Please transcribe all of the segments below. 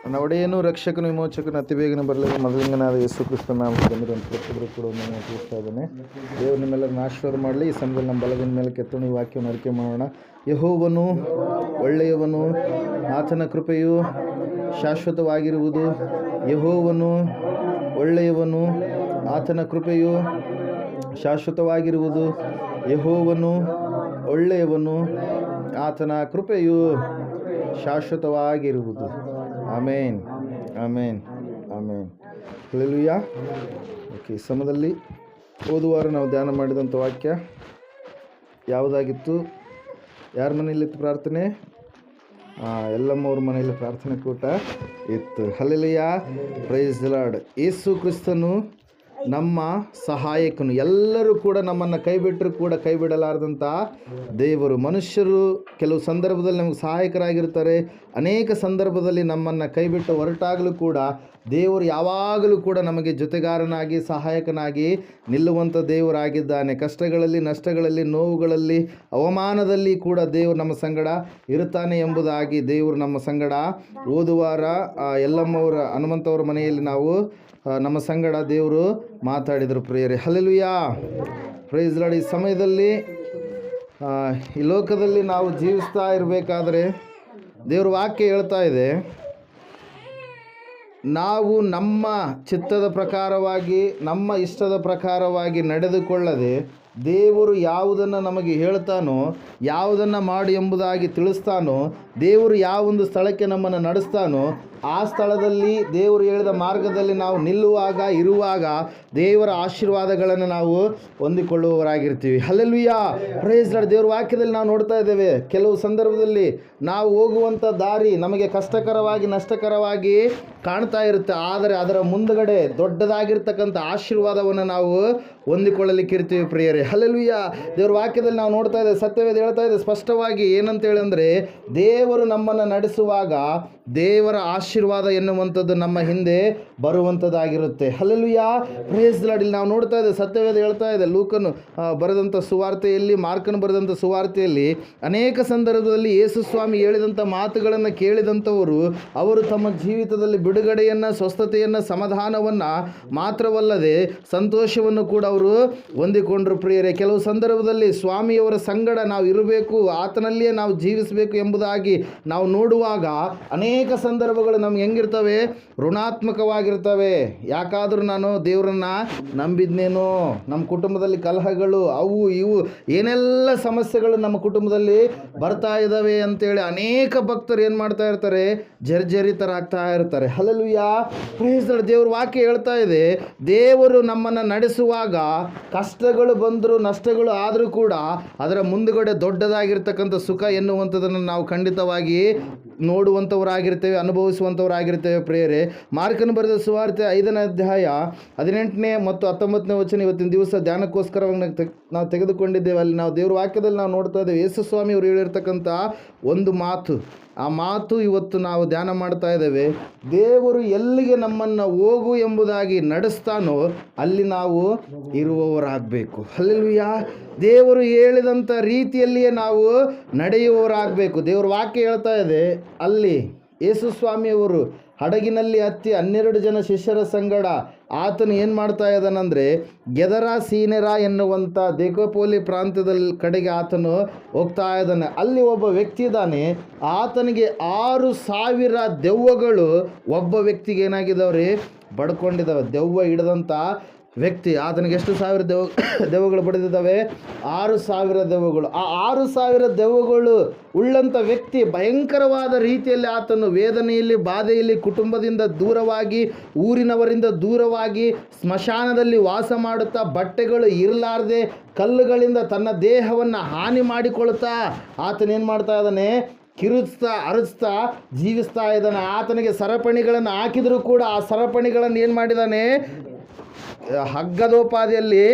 ನನ್ನ ಒಡೆಯನು ರಕ್ಷಕನು ವಿಮೋಚಕನು ಅತಿ ಬೇಗನೆ ಬರಲಿಲ್ಲ ಮೊದಲಿಂಗನಾದ ಯೇಸು ಕ್ರಿಸ್ತನ ನಾಮದಲ್ಲಿ ಬಂದಿರುವಂಥ ಪ್ರತಿಯೊಬ್ಬರು ಕೂಡ ಒಂದು ತಿಳಿಸ್ತಾ ಇದ್ದಾನೆ. ದೇವರು ನಿಮ್ಮೆಲ್ಲರನ್ನ ಆಶೀರ್ವಾದ ಮಾಡಲಿ. ಈ ಸಮಯದಲ್ಲಿ ನಮ್ಮ ಬಲದಿನ ಮೇಲೆ ಕೆತ್ತಣಿ ವಾಕ್ಯವನ್ನು ಅರಿಕೆ ಮಾಡೋಣ. ಯೆಹೋವನು ಒಳ್ಳೆಯವನು, ಆತನ ಕೃಪೆಯು ಶಾಶ್ವತವಾಗಿರುವುದು. ಯೆಹೋವನು ಒಳ್ಳೆಯವನು, ಆತನ ಕೃಪೆಯು ಶಾಶ್ವತವಾಗಿರುವುದು. ಯೆಹೋವನು ಒಳ್ಳೆಯವನು, ಆತನ ಕೃಪೆಯು ಶಾಶ್ವತವಾಗಿರುವುದು. ಆಮೇನ್, ಆಮೇನ್, ಆಮೇನ್. ಹಲ್ಲೆಲೂಯಾ. ಓಕೆ, ಈ ಸಮಯದಲ್ಲಿ ಹೋದುವಾರ ನಾವು ಧ್ಯಾನ ಮಾಡಿದಂಥ ವಾಕ್ಯ ಯಾವುದಾಗಿತ್ತು? ಯಾರ ಮನೆಯಲ್ಲಿತ್ತು ಪ್ರಾರ್ಥನೆ? ಎಲ್ಲಮ್ಮವ್ರ ಮನೆಯಲ್ಲಿ ಪ್ರಾರ್ಥನೆ ಕೂಟ ಇತ್ತು. Hallelujah, praise the lord. ಯೇಸು ಕ್ರಿಸ್ತನು ನಮ್ಮ ಸಹಾಯಕನು. ಎಲ್ಲರೂ ಕೂಡ ನಮ್ಮನ್ನು ಕೈ ಬಿಟ್ಟರು ಕೂಡ ಕೈ ಬಿಡಲಾರದಂಥ ದೇವರು. ಮನುಷ್ಯರು ಕೆಲವು ಸಂದರ್ಭದಲ್ಲಿ ನಮಗೆ ಸಹಾಯಕರಾಗಿರ್ತಾರೆ, ಅನೇಕ ಸಂದರ್ಭದಲ್ಲಿ ನಮ್ಮನ್ನು ಕೈ ಬಿಟ್ಟು ಹೊರಟಾಗಲೂ ಕೂಡ ದೇವರು ಯಾವಾಗಲೂ ಕೂಡ ನಮಗೆ ಜೊತೆಗಾರನಾಗಿ ಸಹಾಯಕನಾಗಿ ನಿಲ್ಲುವಂಥ ದೇವರಾಗಿದ್ದಾನೆ. ಕಷ್ಟಗಳಲ್ಲಿ, ನಷ್ಟಗಳಲ್ಲಿ, ನೋವುಗಳಲ್ಲಿ, ಅವಮಾನದಲ್ಲಿ ಕೂಡ ದೇವರು ನಮ್ಮ ಸಂಗಡ ಇರುತ್ತಾನೆ ಎಂಬುದಾಗಿ ದೇವರು ನಮ್ಮ ಸಂಗಡ ಓದುವಾರ ಎಲ್ಲಮ್ಮವರ ಹನುಮಂತವ್ರ ಮನೆಯಲ್ಲಿ ನಾವು ನಮ್ಮ ಸಂಗಡ ದೇವರು ಮಾತಾಡಿದರು. ಪ್ರಿಯರೇ, ಹಲ್ಲೆಲೂಯಾ, ಪ್ರೈಸ್ ಲಾರ್ಡ್. ಈ ಸಮಯದಲ್ಲಿ ಈ ಲೋಕದಲ್ಲಿ ನಾವು ಜೀವಿಸ್ತಾ ಇರಬೇಕಾದ್ರೆ ದೇವ್ರ ವಾಕ್ಯ ಹೇಳ್ತಾ ಇದೆ, ನಾವು ನಮ್ಮ ಚಿತ್ತದ ಪ್ರಕಾರವಾಗಿ, ನಮ್ಮ ಇಷ್ಟದ ಪ್ರಕಾರವಾಗಿ ನಡೆದುಕೊಳ್ಳದೆ ದೇವರು ಯಾವುದನ್ನು ನಮಗೆ ಹೇಳ್ತಾನೋ, ಯಾವುದನ್ನು ಮಾಡಿ ಎಂಬುದಾಗಿ ತಿಳಿಸ್ತಾನೋ, ದೇವರು ಯಾವೊಂದು ಸ್ಥಳಕ್ಕೆ ನಮ್ಮನ್ನು ನಡೆಸ್ತಾನೋ ಆ ಸ್ಥಳದಲ್ಲಿ ದೇವರು ಹೇಳಿದ ಮಾರ್ಗದಲ್ಲಿ ನಾವು ನಿಲ್ಲುವಾಗ, ಇರುವಾಗ ದೇವರ ಆಶೀರ್ವಾದಗಳನ್ನು ನಾವು ಹೊಂದಿಕೊಳ್ಳುವವರಾಗಿರ್ತೀವಿ. Hallelujah, praise Lord. ದೇವರ ವಾಕ್ಯದಲ್ಲಿ ನಾವು ನೋಡ್ತಾ ಇದ್ದೇವೆ, ಕೆಲವು ಸಂದರ್ಭದಲ್ಲಿ ನಾವು ಹೋಗುವಂಥ ದಾರಿ ನಮಗೆ ಕಷ್ಟಕರವಾಗಿ, ನಷ್ಟಕರವಾಗಿ ಕಾಣ್ತಾ ಇರುತ್ತೆ. ಆದರೆ ಅದರ ಮುಂದುಗಡೆ ದೊಡ್ಡದಾಗಿರ್ತಕ್ಕಂಥ ಆಶೀರ್ವಾದವನ್ನು ನಾವು ಹೊಂದಿಕೊಳ್ಳಲಿಕ್ಕಿರ್ತೀವಿ. ಪ್ರಿಯರೇ, ಹಲ್ಲೆಲೂಯಾ. ದೇವರ ವಾಕ್ಯದಲ್ಲಿ ನಾವು ನೋಡ್ತಾ ಇದ್ದೇವೆ, ಸತ್ಯವೇದ ಹೇಳ್ತಾ ಇದೆ ಸ್ಪಷ್ಟವಾಗಿ ಏನಂತೇಳಿ ಅಂದರೆ, ದೇವರು ನಮ್ಮನ್ನು ನಡೆಸುವಾಗ ದೇವರ ಆಶೀರ್ವಾದ ಎನ್ನುವಂಥದ್ದು ನಮ್ಮ ಹಿಂದೆ ಬರುವಂಥದ್ದಾಗಿರುತ್ತೆ. Hallelujah, praise the lord. ಇಲ್ಲಿ ನಾವು ನೋಡ್ತಾ ಇದ್ದೇವೆ, ಸತ್ಯವೇದ ಹೇಳ್ತಾ ಇದೆ, ಲೂಕನು ಬರೆದಂಥ ಸುವಾರ್ತೆಯಲ್ಲಿ, ಮಾರ್ಕನು ಬರೆದಂಥ ಸುವಾರ್ತೆಯಲ್ಲಿ ಅನೇಕ ಸಂದರ್ಭದಲ್ಲಿ ಯೇಸು ಸ್ವಾಮಿ ಹೇಳಿದಂಥ ಮಾತುಗಳನ್ನು ಕೇಳಿದಂಥವರು ಅವರು ತಮ್ಮ ಜೀವಿತದಲ್ಲಿ ಬಿಡುಗಡೆಯನ್ನು, ಸ್ವಸ್ಥತೆಯನ್ನು, ಸಮಾಧಾನವನ್ನು ಮಾತ್ರವಲ್ಲದೆ ಸಂತೋಷವನ್ನು ಕೂಡ ಅವರು ಹೊಂದಿಕೊಂಡರು. ಪ್ರಿಯರೇ, ಕೆಲವು ಸಂದರ್ಭದಲ್ಲಿ ಸ್ವಾಮಿಯವರ ಸಂಗಡ ನಾವು ಇರಬೇಕು, ಆತನಲ್ಲಿಯೇ ನಾವು ಜೀವಿಸಬೇಕು ಎಂಬುದಾಗಿ ನಾವು ನೋಡುವಾಗ ಅನೇಕ ಸಂದರ್ಭಗಳು ನಮ್ಗೆ ಹೆಂಗಿರ್ತವೆ? ಋಣಾತ್ಮಕವಾಗಿರ್ತವೆ. ಯಾಕಾದರೂ ನಾನು ದೇವರನ್ನು ನಂಬಿದ್ನೇನೋ, ನಮ್ಮ ಕುಟುಂಬದಲ್ಲಿ ಕಲಹಗಳು, ಅವು ಇವು ಏನೆಲ್ಲ ಸಮಸ್ಯೆಗಳು ನಮ್ಮ ಕುಟುಂಬದಲ್ಲಿ ಬರ್ತಾ ಇದ್ದಾವೆ ಅಂತೇಳಿ ಅನೇಕ ಭಕ್ತರು ಏನು ಮಾಡ್ತಾ ಇರ್ತಾರೆ? ಜರ್ಜರಿತರಾಗ್ತಾ ಇರ್ತಾರೆ. Hallelujah, praise the Lord. ದೇವ್ರ ವಾಕ್ಯ ಹೇಳ್ತಾ ಇದೆ, ದೇವರು ನಮ್ಮನ್ನು ನಡೆಸುವಾಗ ಕಷ್ಟಗಳು ಬಂದರೂ, ನಷ್ಟಗಳು ಆದರೂ ಕೂಡ ಅದರ ಮುಂದುಗಡೆ ದೊಡ್ಡದಾಗಿರ್ತಕ್ಕಂಥ ಸುಖ ಎನ್ನುವಂಥದ್ದನ್ನು ನಾವು ಖಂಡಿತವಾಗಿ ನೋಡುವಂಥವರಾಗಿರ್ತೇವೆ, ಅನುಭವಿಸುವಂಥವರಾಗಿರ್ತೇವೆ. ಪ್ರಿಯರೇ, ಮಾರ್ಕನು ಬರೆದ ಸುವಾರ್ತೆ 5ನೇ ಅಧ್ಯಾಯ 18ನೇ ಮತ್ತು 19ನೇ ವಚನ ಇವತ್ತಿನ ದಿವಸ ಧ್ಯಾನಕ್ಕೋಸ್ಕರವಾಗಿ ನಾವು ತೆಗೆದುಕೊಂಡಿದ್ದೇವೆ. ಅಲ್ಲಿ ನಾವು ದೇವ್ರ ವಾಕ್ಯದಲ್ಲಿ ನಾವು ನೋಡ್ತಾ ಇದ್ದೇವೆ, ಯೇಸು ಸ್ವಾಮಿ ಅವರು ಹೇಳಿರ್ತಕ್ಕಂಥ ಒಂದು ಮಾತು. ಆ ಮಾತು ಇವತ್ತು ನಾವು ಧ್ಯಾನ ಮಾಡ್ತಾ ಇದ್ದೇವೆ. ದೇವರು ಎಲ್ಲಿಗೆ ನಮ್ಮನ್ನು ಹೋಗು ಎಂಬುದಾಗಿ ನಡೆಸ್ತಾನೋ ಅಲ್ಲಿ ನಾವು ಇರುವವರಾಗಬೇಕು. ಹಲ್ಲೆಲೂಯಾ. ದೇವರು ಹೇಳಿದಂಥ ರೀತಿಯಲ್ಲಿಯೇ ನಾವು ನಡೆಯುವವರಾಗಬೇಕು. ದೇವ್ರ ವಾಕ್ಯ ಹೇಳ್ತಾ ಇದೆ, ಅಲ್ಲಿ ಯೇಸು ಸ್ವಾಮಿಯವರು ಹಡಗಿನಲ್ಲಿ ಹತ್ತಿ 12 ಜನ ಶಿಷ್ಯರ ಸಂಗಡ ಆತನು ಏನು ಮಾಡ್ತಾ ಇದ್ದಾನಂದರೆ, ಗೆದರ ಸೀನೆರ ಎನ್ನುವಂಥ ದೇಕೋಪೋಲಿ ಪ್ರಾಂತ್ಯದ ಕಡೆಗೆ ಆತನು ಹೋಗ್ತಾ ಇದ್ದಾನೆ. ಅಲ್ಲಿ ಒಬ್ಬ ವ್ಯಕ್ತಿ ಇದ್ದಾನೆ, ಆತನಿಗೆ 6,000 ದೆವ್ವಗಳು ಒಬ್ಬ ವ್ಯಕ್ತಿಗೆ ಏನಾಗಿದ್ದಾವ್ರಿ? ಬಡ್ಕೊಂಡಿದ್ದಾವೆ. ದೆವ್ವ ಹಿಡಿದಂಥ ವ್ಯಕ್ತಿ, ಆತನಿಗೆ ಎಷ್ಟು ಸಾವಿರ ದೆವ್ವಗಳು ಬಡಿದಿದ್ದಾವೆ? 6,000 ದೆವ್ವಗಳು. ಆ 6,000 ದೆವ್ವಗಳು ಉಳ್ಳಂಥ ವ್ಯಕ್ತಿ ಭಯಂಕರವಾದ ರೀತಿಯಲ್ಲಿ ಆತನು ವೇದನೆಯಲ್ಲಿ, ಬಾಧೆಯಲ್ಲಿ, ಕುಟುಂಬದಿಂದ ದೂರವಾಗಿ, ಊರಿನವರಿಂದ ದೂರವಾಗಿ, ಸ್ಮಶಾನದಲ್ಲಿ ವಾಸ ಮಾಡುತ್ತಾ, ಬಟ್ಟೆಗಳು ಇರಲಾರ್ದೆ ಕಲ್ಲುಗಳಿಂದ ತನ್ನ ದೇಹವನ್ನು ಹಾನಿ ಮಾಡಿಕೊಳ್ತಾ ಆತನೇನು ಮಾಡ್ತಾ ಇದ್ದಾನೆ? ಕಿರುಚ್ತಾ, ಅರಚ್ತಾ ಜೀವಿಸ್ತಾ ಇದ್ದಾನೆ. ಆತನಿಗೆ ಸರಪಣಿಗಳನ್ನು ಹಾಕಿದರೂ ಕೂಡ ಆ ಸರಪಣಿಗಳನ್ನು ಏನು ಮಾಡಿದ್ದಾನೆ? ಹಗ್ಗದೋಪಾದಿಯಲ್ಲಿ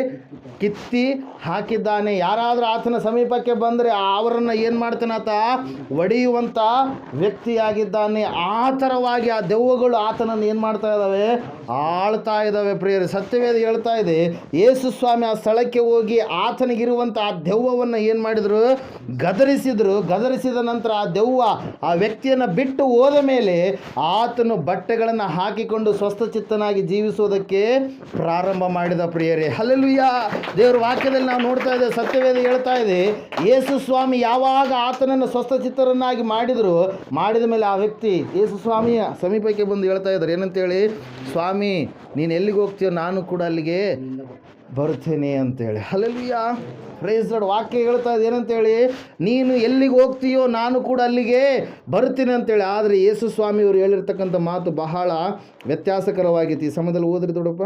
ಕಿತ್ತಿ ಹಾಕಿದ್ದಾನೆ. ಯಾರಾದರೂ ಆತನ ಸಮೀಪಕ್ಕೆ ಬಂದರೆ ಅವರನ್ನು ಏನು ಮಾಡ್ತಾನೆ? ಆತ ಒಡೆಯುವಂಥ ವ್ಯಕ್ತಿಯಾಗಿದ್ದಾನೆ. ಆ ಥರವಾಗಿ ಆ ದೆವ್ವಗಳು ಆತನನ್ನು ಏನು ಮಾಡ್ತಾ ಇದ್ದಾವೆ? ಆಳ್ತಾ ಇದ್ದಾವೆ ಪ್ರಿಯರೇ. ಸತ್ಯವೇದ ಹೇಳ್ತಾ ಇದೆ, ಯೇಸು ಸ್ವಾಮಿ ಆ ಸ್ಥಳಕ್ಕೆ ಹೋಗಿ ಆತನಿಗಿರುವಂಥ ಆ ದೆವ್ವವನ್ನು ಏನು ಮಾಡಿದರು, ಗದರಿಸಿದರು. ಗದರಿಸಿದ ನಂತರ ಆ ದೆವ್ವ ಆ ವ್ಯಕ್ತಿಯನ್ನು ಬಿಟ್ಟು ಹೋದ ಮೇಲೆ ಆತನು ಬಟ್ಟೆಗಳನ್ನು ಹಾಕಿಕೊಂಡು ಸ್ವಸ್ಥಚಿತ್ತನಾಗಿ ಜೀವಿಸುವುದಕ್ಕೆ ಪ್ರಾರಂಭ ಮಾಡಿದ ಪ್ರಿಯರೇ. ಹಲ್ಲೆಲೂಯಾ. ದೇವರ ವಾಕ್ಯದಲ್ಲಿ ನಾವು ನೋಡ್ತಾ ಇದ್ದೇವೆ, ಸತ್ಯವೇದ ಹೇಳ್ತಾ ಇದೆ, ಯೇಸು ಸ್ವಾಮಿ ಯಾವಾಗ ಆತನನ್ನು ಸ್ವಸ್ಥಚಿತ್ತರನ್ನಾಗಿ ಮಾಡಿದ ಮೇಲೆ ಆ ವ್ಯಕ್ತಿ ಯೇಸು ಸ್ವಾಮಿಯ ಸಮೀಪಕ್ಕೆ ಬಂದು ಹೇಳ್ತಾ ಇದ್ದಾರೆ ಏನಂತೇಳಿ, ಸ್ವಾಮಿ ನೀನು ಎಲ್ಲಿಗೆ ಹೋಗ್ತೀಯೋ ನಾನು ಕೂಡ ಅಲ್ಲಿಗೆ ಬರ್ತೇನೆ ಅಂತೇಳಿ. ಹಲ್ಲೆಲೂಯಾ. Praise Lord. ವಾಕ್ಯ ಹೇಳ್ತಾ ಇದೆ ಏನಂತೇಳಿ, ನೀನು ಎಲ್ಲಿಗೆ ಹೋಗ್ತೀಯೋ ನಾನು ಕೂಡ ಅಲ್ಲಿಗೆ ಬರ್ತೀನಿ ಅಂತೇಳಿ. ಆದರೆ ಯೇಸು ಸ್ವಾಮಿಯವರು ಹೇಳಿರ್ತಕ್ಕಂಥ ಮಾತು ಬಹಳ ವ್ಯತ್ಯಾಸಕರವಾಗಿತ್ತು. ಈ ಸಮಯದಲ್ಲಿ ಓದ್ರಿ ದೊಡ್ಡಪ್ಪ,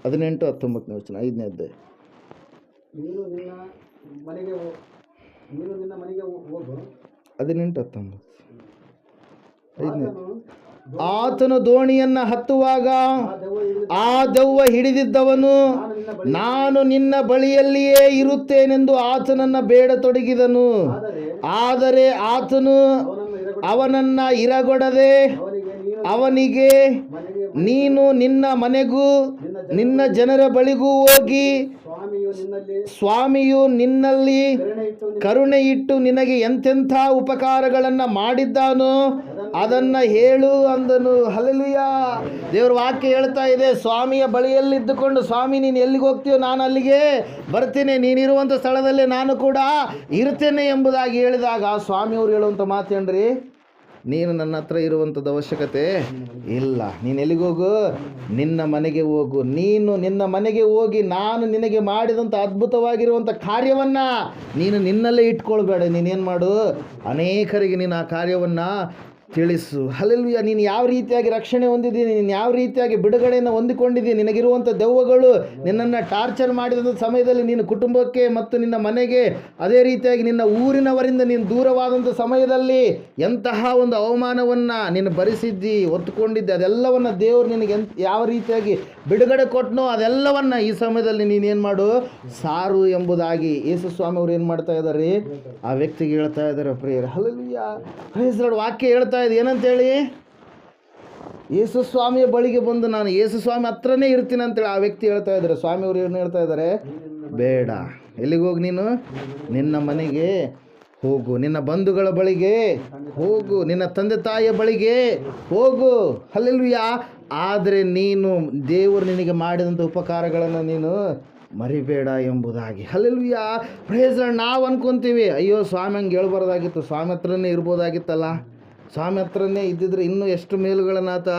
18-19 ವಚನ, 5ನೇ ಅಧ್ಯಾಯ. ನೀನು ನಿನ್ನ ಮನೆಗೆ ಹೋಗು. 18-19. ಆತನು ದೋಣಿಯನ್ನು ಹತ್ತುವಾಗ ಆ ದೆವ್ವ ಹಿಡಿದಿದ್ದವನು, ನಾನು ನಿನ್ನ ಬಳಿಯಲ್ಲಿಯೇ ಇರುತ್ತೇನೆಂದು ಆತನನ್ನು ಬೇಡತೊಡಗಿದನು. ಆದರೆ ಆತನು ಅವನನ್ನು ಇರಗೊಡದೆ ಅವನಿಗೆ, ನೀನು ನಿನ್ನ ಮನೆಗೂ ನಿನ್ನ ಜನರ ಬಳಿಗೂ ಹೋಗಿ ಸ್ವಾಮಿಯು ನಿನ್ನಲ್ಲಿ ಕರುಣೆ ಇಟ್ಟು ನಿನಗೆ ಎಂತೆಂಥ ಉಪಕಾರಗಳನ್ನು ಮಾಡಿದ್ದಾನೋ ಅದನ್ನು ಹೇಳು ಅಂದನು. ಹಲ್ಲೆಲೂಯಾ. ದೇವರ ವಾಕ್ಯ ಹೇಳ್ತಾ ಇದೆ, ಸ್ವಾಮಿಯ ಬಳಿಯಲ್ಲಿದ್ದುಕೊಂಡು, ಸ್ವಾಮಿ ನೀನು ಎಲ್ಲಿಗೆ ಹೋಗ್ತೀಯೋ ನಾನು ಅಲ್ಲಿಗೆ ಬರ್ತೀನಿ, ನೀನಿರುವಂಥ ಸ್ಥಳದಲ್ಲೇ ನಾನು ಕೂಡ ಇರ್ತೇನೆ ಎಂಬುದಾಗಿ ಹೇಳಿದಾಗ ಸ್ವಾಮಿಯವರು ಹೇಳುವಂಥ ಮಾತೇನ್ರಿ, ನೀನು ನನ್ನ ಹತ್ರ ಇರುವಂಥದ್ದು ಅವಶ್ಯಕತೆ ಇಲ್ಲ, ನೀನು ಎಲ್ಲಿಗೆ ಹೋಗು, ನಿನ್ನ ಮನೆಗೆ ಹೋಗು. ನೀನು ನಿನ್ನ ಮನೆಗೆ ಹೋಗಿ ನಾನು ನಿನಗೆ ಮಾಡಿದಂಥ ಅದ್ಭುತವಾಗಿರುವಂಥ ಕಾರ್ಯವನ್ನು ನೀನು ನಿನ್ನಲ್ಲೇ ಇಟ್ಕೊಳ್ಬೇಡ. ನೀನೇನು ಮಾಡು, ಅನೇಕರಿಗೆ ನೀನು ಆ ಕಾರ್ಯವನ್ನು ತಿಳಿಸು. ಹಲ್ಲೆಲೂಯಾ. ನೀನು ಯಾವ ರೀತಿಯಾಗಿ ರಕ್ಷಣೆ ಹೊಂದಿದ್ದೀನಿ, ನೀನು ಯಾವ ರೀತಿಯಾಗಿ ಬಿಡುಗಡೆಯನ್ನು ಹೊಂದಿಕೊಂಡಿದ್ದೀನಿ, ನಿನಗಿರುವಂಥ ದೆವ್ವಗಳು ನಿನ್ನನ್ನು ಟಾರ್ಚರ್ ಮಾಡಿದಂಥ ಸಮಯದಲ್ಲಿ ನಿನ್ನ ಕುಟುಂಬಕ್ಕೆ ಮತ್ತು ನಿನ್ನ ಮನೆಗೆ, ಅದೇ ರೀತಿಯಾಗಿ ನಿನ್ನ ಊರಿನವರಿಂದ ನೀನು ದೂರವಾದಂಥ ಸಮಯದಲ್ಲಿ ಎಂತಹ ಒಂದು ಅವಮಾನವನ್ನು ನೀನು ಭರಿಸಿದ್ದಿ, ಹೊತ್ತುಕೊಂಡಿದ್ದೆ, ಅದೆಲ್ಲವನ್ನು ದೇವರು ನಿನಗೆ ಯಾವ ರೀತಿಯಾಗಿ ಬಿಡುಗಡೆ ಕೊಟ್ಟನೋ ಅದೆಲ್ಲವನ್ನು ಈ ಸಮಯದಲ್ಲಿ ನೀನೇನು ಮಾಡು, ಸಾರು ಎಂಬುದಾಗಿ ಯೇಸು ಸ್ವಾಮಿ ಅವರು ಏನು ಮಾಡ್ತಾ ಇದ್ದಾರೆ, ಆ ವ್ಯಕ್ತಿಗೆ ಹೇಳ್ತಾ ಇದ್ದಾರೆ ಪ್ರಿಯರೇ. ಹಲ್ಲೆಲೂಯಾ. Praise Lord. ವಾಕ್ಯ ಹೇಳ್ತಾ ಇದೆ ಏನಂತೇಳಿ, ಯೇಸು ಸ್ವಾಮಿಯ ಬಳಿಗೆ ಬಂದು ನಾನು ಯೇಸು ಸ್ವಾಮಿ ಹತ್ರನೇ ಇರ್ತೀನಿ ಅಂತೇಳಿ ಆ ವ್ಯಕ್ತಿ ಹೇಳ್ತಾ ಇದ್ದಾರೆ. ಸ್ವಾಮಿಯವರು ಏನು ಹೇಳ್ತಾ ಇದ್ದಾರೆ, ಬೇಡ, ಎಲ್ಲಿಗೆ ಹೋಗಿ, ನೀನು ನಿನ್ನ ಮನೆಗೆ ಹೋಗು, ನಿನ್ನ ಬಂಧುಗಳ ಬಳಿಗೆ ಹೋಗು, ನಿನ್ನ ತಂದೆ ತಾಯಿಯ ಬಳಿಗೆ ಹೋಗು. ಹಲ್ಲೆಲೂಯಾ. ಆದರೆ ನೀನು ದೇವರು ನಿನಗೆ ಮಾಡಿದಂಥ ಉಪಕಾರಗಳನ್ನು ನೀನು ಮರಿಬೇಡ ಎಂಬುದಾಗಿ. ಹಲ್ಲೆಲೂಯಾ. Praise Lord. ನಾವು ಅನ್ಕೊಂತೀವಿ, ಅಯ್ಯೋ ಸ್ವಾಮಿ ಹಂಗೆ ಹೇಳ್ಬಾರ್ದಾಗಿತ್ತು, ಸ್ವಾಮಿ ಹತ್ರನೇ ಇರ್ಬೋದಾಗಿತ್ತಲ್ಲ, ಸ್ವಾಮಿ ಹತ್ರನೇ ಇದ್ದಿದ್ರೆ ಇನ್ನೂ ಎಷ್ಟು ಮೇಲುಗಳನ್ನು ಆತ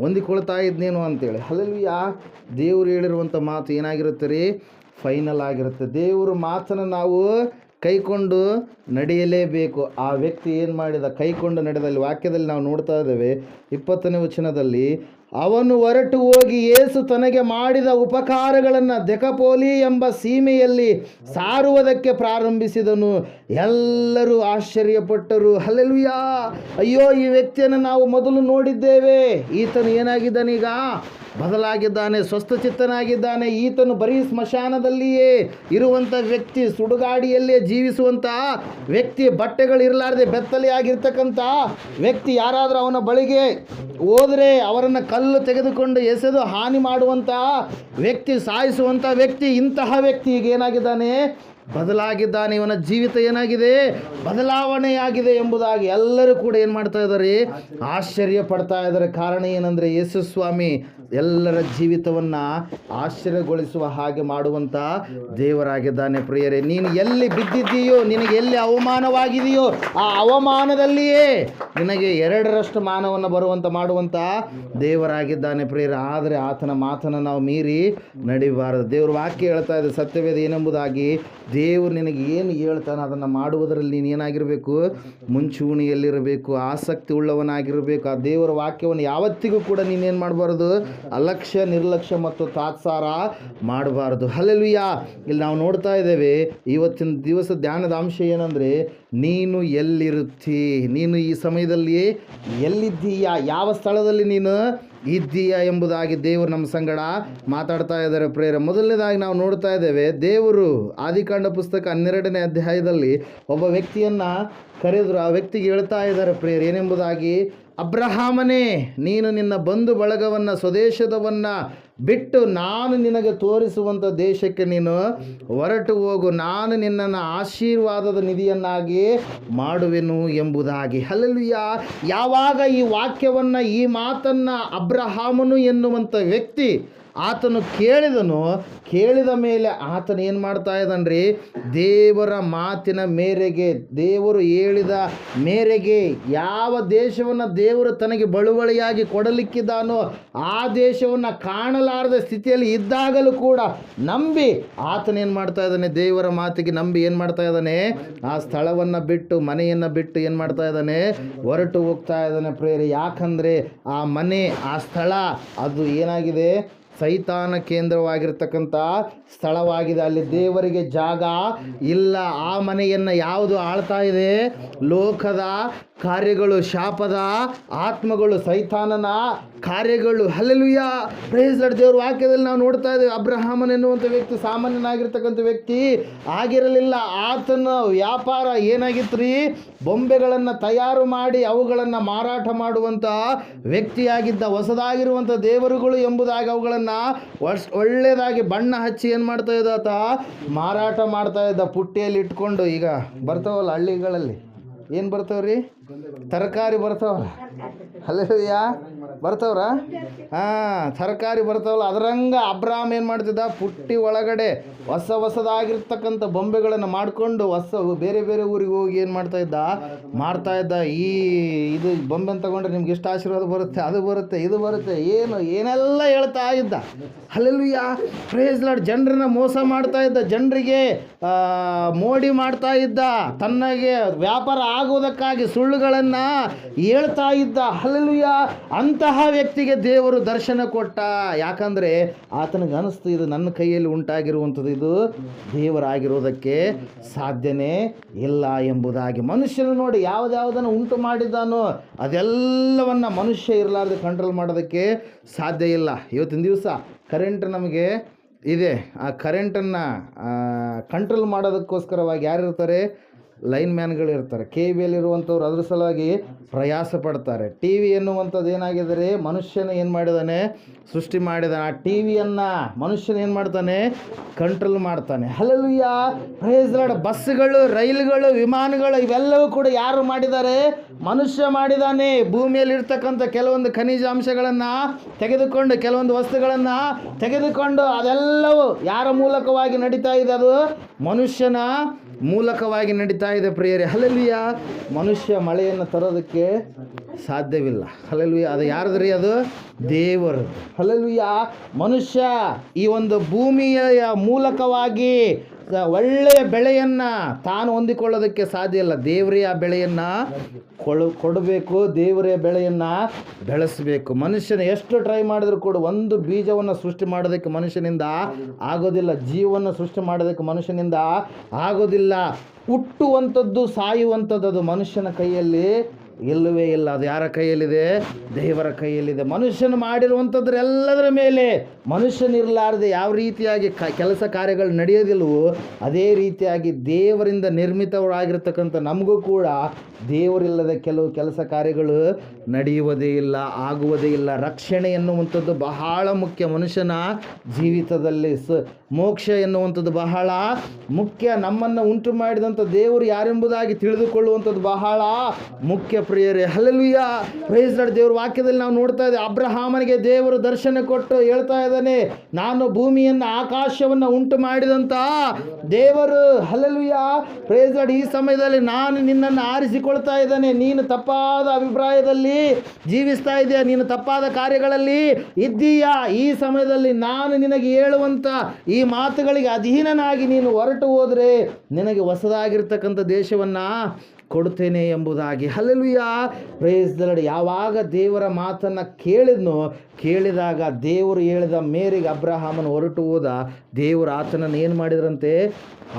ಹೊಂದಿಕೊಳ್ತಾ ಇದ್ನೇನು ಅಂತೇಳಿ. ಹಲ್ಲೆಲೂಯಾ. ದೇವರು ಹೇಳಿರುವಂಥ ಮಾತು ಏನಾಗಿರುತ್ತೆ ರೀ, ಫೈನಲ್ ಆಗಿರುತ್ತೆ. ದೇವರು ಮಾತನ್ನು ನಾವು ಕೈಕೊಂಡು ನಡೆಯಲೇಬೇಕು. ಆ ವ್ಯಕ್ತಿ ಏನು ಮಾಡಿದ, ಕೈಕೊಂಡು ನಡೆದಲ್ಲಿ ವಾಕ್ಯದಲ್ಲಿ ನಾವು ನೋಡ್ತಾ ಇದ್ದೇವೆ 20ನೇ ವಚನದಲ್ಲಿ, ಅವನು ಹೊರಟು ಹೋಗಿ ಯೇಸು ತನಗೆ ಮಾಡಿದ ಉಪಕಾರಗಳನ್ನು ದೆಕಪೋಲಿ ಎಂಬ ಸೀಮೆಯಲ್ಲಿ ಸಾರುವುದಕ್ಕೆ ಪ್ರಾರಂಭಿಸಿದನು. ಎಲ್ಲರೂ ಆಶ್ಚರ್ಯಪಟ್ಟರು. ಹಲ್ಲೆಲೂಯಾ. ಅಯ್ಯೋ, ಈ ವ್ಯಕ್ತಿಯನ್ನು ನಾವು ಮೊದಲು ನೋಡಿದ್ದೇವೆ, ಈತನು ಏನಾಗಿದ್ದಾನೀಗ, ಬದಲಾಗಿದ್ದಾನೆ, ಸ್ವಸ್ಥಚಿತ್ತನಾಗಿದ್ದಾನೆ. ಈತನು ಬರೀ ಸ್ಮಶಾನದಲ್ಲಿಯೇ ಇರುವಂಥ ವ್ಯಕ್ತಿ, ಸುಡುಗಾಡಿಯಲ್ಲೇ ಜೀವಿಸುವಂಥ ವ್ಯಕ್ತಿ, ಬಟ್ಟೆಗಳಿರಲಾರದೆ ಬೆತ್ತಲೆಯಾಗಿರ್ತಕ್ಕಂಥ ವ್ಯಕ್ತಿ. ಯಾರಾದರೂ ಅವನ ಬಳಿಗೆ ಹೋದರೆ ಅವರನ್ನು ಕಲ್ಲು ತೆಗೆದುಕೊಂಡು ಎಸೆದು ಹಾನಿ ಮಾಡುವಂಥ ವ್ಯಕ್ತಿ, ಸಾಯಿಸುವಂಥ ವ್ಯಕ್ತಿ. ಇಂತಹ ವ್ಯಕ್ತಿ ಈಗ ಏನಾಗಿದ್ದಾನೆ, ಬದಲಾಗಿದ್ದಾನೆ. ಇವನ ಜೀವಿತ ಏನಾಗಿದೆ, ಬದಲಾವಣೆಯಾಗಿದೆ ಎಂಬುದಾಗಿ ಎಲ್ಲರೂ ಕೂಡ ಏನು ಮಾಡ್ತಾ ಇದ್ದಾರೆ, ಆಶ್ಚರ್ಯ ಪಡ್ತಾ ಇದ್ದಾರೆ. ಕಾರಣ ಏನಂದರೆ, ಯೇಸು ಸ್ವಾಮಿ ಎಲ್ಲರ ಜೀವಿತವನ್ನು ಆಶ್ಚರ್ಯಗೊಳಿಸುವ ಹಾಗೆ ಮಾಡುವಂಥ ದೇವರಾಗಿದ್ದಾನೆ. ಪ್ರಿಯರೇ, ನೀನು ಎಲ್ಲಿ ಬಿದ್ದಿದ್ದೀಯೋ, ನಿನಗೆ ಎಲ್ಲಿ ಅವಮಾನವಾಗಿದೆಯೋ ಆ ಅವಮಾನದಲ್ಲಿಯೇ ನಿನಗೆ 2ರಷ್ಟು ಮಾನವನ್ನು ಬರುವಂಥ ಮಾಡುವಂಥ ದೇವರಾಗಿದ್ದಾನೆ ಪ್ರಿಯರೇ. ಆದರೆ ಆತನ ಮಾತನ್ನು ನಾವು ಮೀರಿ ನಡಿಬಾರದು. ದೇವ್ರ ವಾಕ್ಯ ಹೇಳ್ತಾ ಇದೆ, ಸತ್ಯವೇದ ಏನೆಂಬುದಾಗಿ, ದೇವರು ನಿನಗೆ ಏನು ಹೇಳ್ತಾನೆ ಅದನ್ನು ಮಾಡುವುದರಲ್ಲಿ ನೀನು ಏನಾಗಿರಬೇಕು, ಮುಂಚೂಣಿಯಲ್ಲಿರಬೇಕು, ಆಸಕ್ತಿ ಉಳ್ಳವನಾಗಿರಬೇಕು. ಆ ದೇವರ ವಾಕ್ಯವನ್ನು ಯಾವತ್ತಿಗೂ ಕೂಡ ನೀನೇನು ಮಾಡಬಾರ್ದು, ಅಲಕ್ಷ್ಯ, ನಿರ್ಲಕ್ಷ್ಯ ಮತ್ತು ತಾತ್ಸಾರ ಮಾಡಬಾರ್ದು. ಹಲ್ಲೆಲೂಯಾ. ಇಲ್ಲಿ ನಾವು ನೋಡ್ತಾ ಇದ್ದೇವೆ, ಇವತ್ತಿನ ದಿವಸ ಧ್ಯಾನದ ಅಂಶ ಏನಂದರೆ, ನೀನು ಎಲ್ಲಿರುತ್ತಿ, ನೀನು ಈ ಸಮಯದಲ್ಲಿ ಎಲ್ಲಿದ್ದೀಯಾ, ಯಾವ ಸ್ಥಳದಲ್ಲಿ ನೀನು ಇದ್ದೀಯಾ ಎಂಬುದಾಗಿ ದೇವರು ನಮ್ಮ ಸಂಗಡ ಮಾತಾಡ್ತಾ ಇದ್ದಾರೆ ಪ್ರೇರ. ಮೊದಲನೇದಾಗಿ ನಾವು ನೋಡ್ತಾ ಇದ್ದೇವೆ, ದೇವರು ಆದಿಕಾಂಡ ಪುಸ್ತಕ 12ನೇ ಅಧ್ಯಾಯದಲ್ಲಿ ಒಬ್ಬ ವ್ಯಕ್ತಿಯನ್ನು ಕರೆದರು. ಆ ವ್ಯಕ್ತಿಗೆ ಹೇಳ್ತಾ ಇದ್ದಾರೆ ಪ್ರೇಯರ್ ಏನೆಂಬುದಾಗಿ, ಅಬ್ರಹಾಮನೇ, ನೀನು ನಿನ್ನ ಬಂಧು ಬಳಗವನ್ನು ಸ್ವದೇಶದವನ್ನು ಬಿಟ್ಟು ನಾನು ನಿನಗೆ ತೋರಿಸುವಂಥ ದೇಶಕ್ಕೆ ನೀನು ಹೊರಟು ಹೋಗು, ನಾನು ನಿನ್ನನ್ನು ಆಶೀರ್ವಾದದ ನಿಧಿಯನ್ನಾಗಿ ಮಾಡುವೆನು ಎಂಬುದಾಗಿ. ಹಲ್ಲೆಲೂಯ. ಯಾವಾಗ ಈ ವಾಕ್ಯವನ್ನು, ಈ ಮಾತನ್ನು ಅಬ್ರಹಾಮನು ಎನ್ನುವಂಥ ವ್ಯಕ್ತಿ ಆತನು ಕೇಳಿದ ಮೇಲೆ ಆತನು ಏನು ಮಾಡ್ತಾ ಇದ್ದಾನ್ರಿ, ದೇವರ ಮಾತಿನ ಮೇರೆಗೆ, ದೇವರು ಹೇಳಿದ ಮೇರೆಗೆ ಯಾವ ದೇಶವನ್ನು ದೇವರು ತನಗೆ ಬಳುವಳಿಯಾಗಿ ಕೊಡಲಿಕ್ಕಿದ್ದಾನೋ ಆ ದೇಶವನ್ನು ಕಾಣಲಾರದ ಸ್ಥಿತಿಯಲ್ಲಿ ಇದ್ದಾಗಲೂ ಕೂಡ ನಂಬಿ ಆತನೇನು ಮಾಡ್ತಾ ಇದ್ದಾನೆ, ದೇವರ ಮಾತಿಗೆ ನಂಬಿ ಏನು ಮಾಡ್ತಾ ಇದ್ದಾನೆ, ಆ ಸ್ಥಳವನ್ನು ಬಿಟ್ಟು, ಮನೆಯನ್ನು ಬಿಟ್ಟು ಏನು ಮಾಡ್ತಾ ಇದ್ದಾನೆ, ಹೊರಟು ಹೋಗ್ತಾ ಇದ್ದಾನೆ ಪ್ರಿಯರೇ. ಯಾಕಂದರೆ ಆ ಮನೆ, ಆ ಸ್ಥಳ ಅದು ಏನಾಗಿದೆ, ಸೈತಾನ ಕೇಂದ್ರವಾಗಿರ್ತಕ್ಕಂಥ ಸ್ಥಳವಾಗಿದೆ. ಅಲ್ಲಿ ದೇವರಿಗೆ ಜಾಗ ಇಲ್ಲ. ಆ ಮನೆಯನ್ನು ಯಾವುದು ಆಳ್ತಾ ಇದೆ, ಲೋಕದ ಕಾರ್ಯಗಳು, ಶಾಪದ ಆತ್ಮಗಳು, ಸೈತಾನನ ಕಾರ್ಯಗಳು. Hallelujah, praise Lord. ದೇವರ ವಾಕ್ಯದಲ್ಲಿ ನಾವು ನೋಡ್ತಾ ಇದ್ದೇವೆ, ಅಬ್ರಹಾಮನ್ ಎನ್ನುವಂಥ ವ್ಯಕ್ತಿ ಸಾಮಾನ್ಯನಾಗಿರ್ತಕ್ಕಂಥ ವ್ಯಕ್ತಿ ಆಗಿರಲಿಲ್ಲ. ಆತನ ವ್ಯಾಪಾರ ಏನಾಗಿತ್ತು ರೀ, ಬೊಂಬೆಗಳನ್ನು ತಯಾರು ಮಾಡಿ ಅವುಗಳನ್ನು ಮಾರಾಟ ಮಾಡುವಂಥ ವ್ಯಕ್ತಿಯಾಗಿದ್ದ. ಹೊಸದಾಗಿರುವಂಥ ದೇವರುಗಳು ಎಂಬುದಾಗಿ ಅವುಗಳನ್ನು ಒಳ್ಳೆಯದಾಗಿ ಬಣ್ಣ ಹಚ್ಚಿ ಏನು ಮಾಡ್ತಾ ಇದ್ದ ಆತ, ಮಾರಾಟ ಮಾಡ್ತಾ ಇದ್ದ. ಪುಟ್ಟಿಯಲ್ಲಿ ಇಟ್ಕೊಂಡು, ಈಗ ಬರ್ತಾವಲ್ಲ ಹಳ್ಳಿಗಳಲ್ಲಿ ಏನು ಬರ್ತಾವ್ರಿ, ತರಕಾರಿ ಬರ್ತಾವಲ್ಲ, ಹಲ್ಲೆಲೂಯ, ಬರ್ತಾವ್ರ, ತರಕಾರಿ ಬರ್ತಾವಲ್ಲ, ಅದರಂಗ ಅಬ್ರಾಮ್ ಏನು ಮಾಡ್ತಿದ್ದ, ಪುಟ್ಟಿ ಒಳಗಡೆ ಹೊಸದಾಗಿರ್ತಕ್ಕಂಥ ಬೊಂಬೆಗಳನ್ನು ಮಾಡಿಕೊಂಡು ಬೇರೆ ಬೇರೆ ಊರಿಗೆ ಹೋಗಿ ಏನು ಮಾಡ್ತಾ ಇದ್ದ. ಇದು ಬೊಂಬೆನ ತಗೊಂಡ್ರೆ ನಿಮ್ಗೆ ಎಷ್ಟು ಆಶೀರ್ವಾದ ಬರುತ್ತೆ, ಅದು ಬರುತ್ತೆ, ಇದು ಬರುತ್ತೆ, ಏನೆಲ್ಲ ಹೇಳ್ತಾ ಇದ್ದ. Hallelujah, praise Lord. ಜನರನ್ನ ಮೋಸ ಮಾಡ್ತಾ ಇದ್ದ, ಜನರಿಗೆ ಮೋಡಿ ಮಾಡ್ತಾ ಇದ್ದ, ತನ್ನಗೆ ವ್ಯಾಪಾರ ಆಗೋದಕ್ಕಾಗಿ ಸುಳ್ಳುಗಳನ್ನು ಹೇಳ್ತಾ ಇದ್ದ. ಹಲ್ಲೆಲೂಯ, ಅಂತಹ ವ್ಯಕ್ತಿಗೆ ದೇವರು ದರ್ಶನ ಕೊಟ್ಟ. ಯಾಕಂದರೆ ಆತನಿಗೆ ಅನಿಸ್ತು, ಇದು ನನ್ನ ಕೈಯಲ್ಲಿ ಉಂಟಾಗಿರುವಂಥದ್ದು ಇದು ದೇವರಾಗಿರೋದಕ್ಕೆ ಸಾಧ್ಯನೇ ಇಲ್ಲ ಎಂಬುದಾಗಿ. ಮನುಷ್ಯನು ನೋಡಿ ಯಾವುದನ್ನು ಉಂಟು ಮಾಡಿದ್ದಾನೋ ಅದೆಲ್ಲವನ್ನು ಮನುಷ್ಯ ಇರಲಾರ್ದೆ ಕಂಟ್ರೋಲ್ ಮಾಡೋದಕ್ಕೆ ಸಾಧ್ಯ ಇಲ್ಲ. ಇವತ್ತಿನ ದಿವಸ ಕರೆಂಟ್ ನಮಗೆ ಇದೆ, ಆ ಕರೆಂಟನ್ನು ಕಂಟ್ರೋಲ್ ಮಾಡೋದಕ್ಕೋಸ್ಕರವಾಗಿ ಯಾರಿರ್ತಾರೆ, ಲೈನ್ ಮ್ಯಾನ್ಗಳಿರ್ತಾರೆ. KVL ಇರುವಂಥವ್ರು ಅದ್ರ ಸಲುವಾಗಿ ಪ್ರಯಾಸ ಪಡ್ತಾರೆ. ಟಿ ವಿ ಎನ್ನುವಂಥದ್ದು ಏನಾಗಿದ್ದಾರೆ, ಮನುಷ್ಯನ ಏನು ಮಾಡಿದಾನೆ, ಸೃಷ್ಟಿ ಮಾಡಿದಾನೆ. ಆ ಟಿ ವಿಯನ್ನು ಮನುಷ್ಯನ ಏನು ಮಾಡ್ತಾನೆ, ಕಂಟ್ರೋಲ್ ಮಾಡ್ತಾನೆ. Hallelujah, praise Lord. ಬಸ್ಸುಗಳು, ರೈಲುಗಳು, ವಿಮಾನಗಳು ಇವೆಲ್ಲವೂ ಕೂಡ ಯಾರು ಮಾಡಿದ್ದಾರೆ, ಮನುಷ್ಯ ಮಾಡಿದ್ದಾನೆ. ಭೂಮಿಯಲ್ಲಿ ಇರ್ತಕ್ಕಂಥ ಕೆಲವೊಂದು ಖನಿಜಾಂಶಗಳನ್ನು ತೆಗೆದುಕೊಂಡು, ಕೆಲವೊಂದು ವಸ್ತುಗಳನ್ನು ತೆಗೆದುಕೊಂಡು, ಅದೆಲ್ಲವೂ ಯಾರ ಮೂಲಕವಾಗಿ ನಡೀತಾ ಇದೆ, ಅದು ಮನುಷ್ಯನ ಮೂಲಕವಾಗಿ ನಡೀತಾ ಇದೆ ಪ್ರಿಯರೇ. ಹಲ್ಲೆಲೂಯ, ಮನುಷ್ಯ ಮಳೆಯನ್ನು ತರೋದಕ್ಕೆ ಸಾಧ್ಯವಿಲ್ಲ. ಹಲ್ಲೆಲೂಯ, ಅದು ಯಾರದ್ರಿ, ಅದು ದೇವರು. ಹಲ್ಲೆಲೂಯ, ಮನುಷ್ಯ ಈ ಒಂದು ಭೂಮಿಯ ಮೂಲಕವಾಗಿ ಒಳ್ಳೆಯ ಬೆಳೆಯನ್ನು ತಾನು ಹೊಂದಿಕೊಳ್ಳೋದಕ್ಕೆ ಸಾಧ್ಯ ಇಲ್ಲ. ದೇವರೇ ಆ ಬೆಳೆಯನ್ನು ಕೊಡಬೇಕು, ದೇವರೇ ಬೆಳೆಯನ್ನು ಬೆಳೆಸಬೇಕು. ಮನುಷ್ಯನ ಎಷ್ಟು ಟ್ರೈ ಮಾಡಿದರೂ ಕೂಡ ಒಂದು ಬೀಜವನ್ನು ಸೃಷ್ಟಿ ಮಾಡೋದಕ್ಕೆ ಮನುಷ್ಯನಿಂದ ಆಗೋದಿಲ್ಲ. ಜೀವವನ್ನು ಸೃಷ್ಟಿ ಮಾಡೋದಕ್ಕೆ ಮನುಷ್ಯನಿಂದ ಆಗೋದಿಲ್ಲ. ಹುಟ್ಟುವಂಥದ್ದು, ಸಾಯುವಂಥದ್ದು ಅದು ಮನುಷ್ಯನ ಕೈಯಲ್ಲಿ ಇಲ್ಲವೇ ಇಲ್ಲ. ಅದು ಯಾರ ಕೈಯಲ್ಲಿದೆ, ದೇವರ ಕೈಯಲ್ಲಿದೆ. ಮನುಷ್ಯನು ಮಾಡಿರುವಂಥದ್ರ ಎಲ್ಲದರ ಮೇಲೆ ಮನುಷ್ಯನಿರಲಾರದೆ ಯಾವ ರೀತಿಯಾಗಿ ಕೆಲಸ ಕಾರ್ಯಗಳು ನಡೆಯೋದಿಲ್ವೋ ಅದೇ ರೀತಿಯಾಗಿ ದೇವರಿಂದ ನಿರ್ಮಿತವರಾಗಿರ್ತಕ್ಕಂಥ ನಮಗೂ ಕೂಡ ದೇವರಿಲ್ಲದೆ ಕೆಲವು ಕೆಲಸ ಕಾರ್ಯಗಳು ನಡೆಯುವುದೇ ಇಲ್ಲ, ಆಗುವುದೇ ಇಲ್ಲ. ರಕ್ಷಣೆ ಎನ್ನುವಂಥದ್ದು ಬಹಳ ಮುಖ್ಯ ಮನುಷ್ಯನ ಜೀವಿತದಲ್ಲಿ. ಮೋಕ್ಷ ಎನ್ನುವಂಥದ್ದು ಬಹಳ ಮುಖ್ಯ. ನಮ್ಮನ್ನು ಉಂಟು ಮಾಡಿದಂಥ ದೇವರು ಯಾರೆಂಬುದಾಗಿ ತಿಳಿದುಕೊಳ್ಳುವಂಥದ್ದು ಬಹಳ ಮುಖ್ಯ ಪ್ರಿಯರೇ. Hallelujah, praise Lord. ದೇವರ ವಾಕ್ಯದಲ್ಲಿ ನಾವು ನೋಡ್ತಾ ಇದ್ದೇವೆ, ಅಬ್ರಹಾಮನಿಗೆ ದೇವರು ದರ್ಶನ ಕೊಟ್ಟು ಹೇಳ್ತಾ ಇದ್ದಾನೆ, ನಾನು ಭೂಮಿಯನ್ನು ಆಕಾಶವನ್ನು ಉಂಟು ಮಾಡಿದಂಥ ದೇವರು. Hallelujah, praise Lord. ಈ ಸಮಯದಲ್ಲಿ ನಾನು ನಿನ್ನನ್ನು ಆರಿಸಿಕೊಳ್ತಾ ಇದ್ದಾನೆ. ನೀನು ತಪ್ಪಾದ ಅಭಿಪ್ರಾಯದಲ್ಲಿ ಜೀವಿಸ್ತಾ ಇದೆಯಾ, ನೀನು ತಪ್ಪಾದ ಕಾರ್ಯಗಳಲ್ಲಿ ಇದ್ದೀಯಾ, ಈ ಸಮಯದಲ್ಲಿ ನಾನು ನಿನಗೆ ಹೇಳುವಂಥ ಈ ಮಾತುಗಳಿಗೆ ಅಧೀನನಾಗಿ ನೀನು ಹೊರಟು ಹೋದರೆ ನಿನಗೆ ಹೊಸದಾಗಿರ್ತಕ್ಕಂಥ ದೇಶವನ್ನು ಕೊಡುತ್ತೇನೆ ಎಂಬುದಾಗಿ. Hallelujah, praise the Lord. ಯಾವಾಗ ದೇವರ ಮಾತನ್ನು ಕೇಳಿದಾಗ ದೇವರು ಹೇಳಿದ ಮೇರೆಗೆ ಅಬ್ರಹಾಮನು ಹೊರಟು ಹೋದ. ದೇವರು ಆತನನ್ನು ಏನು ಮಾಡಿದ್ರಂತೆ,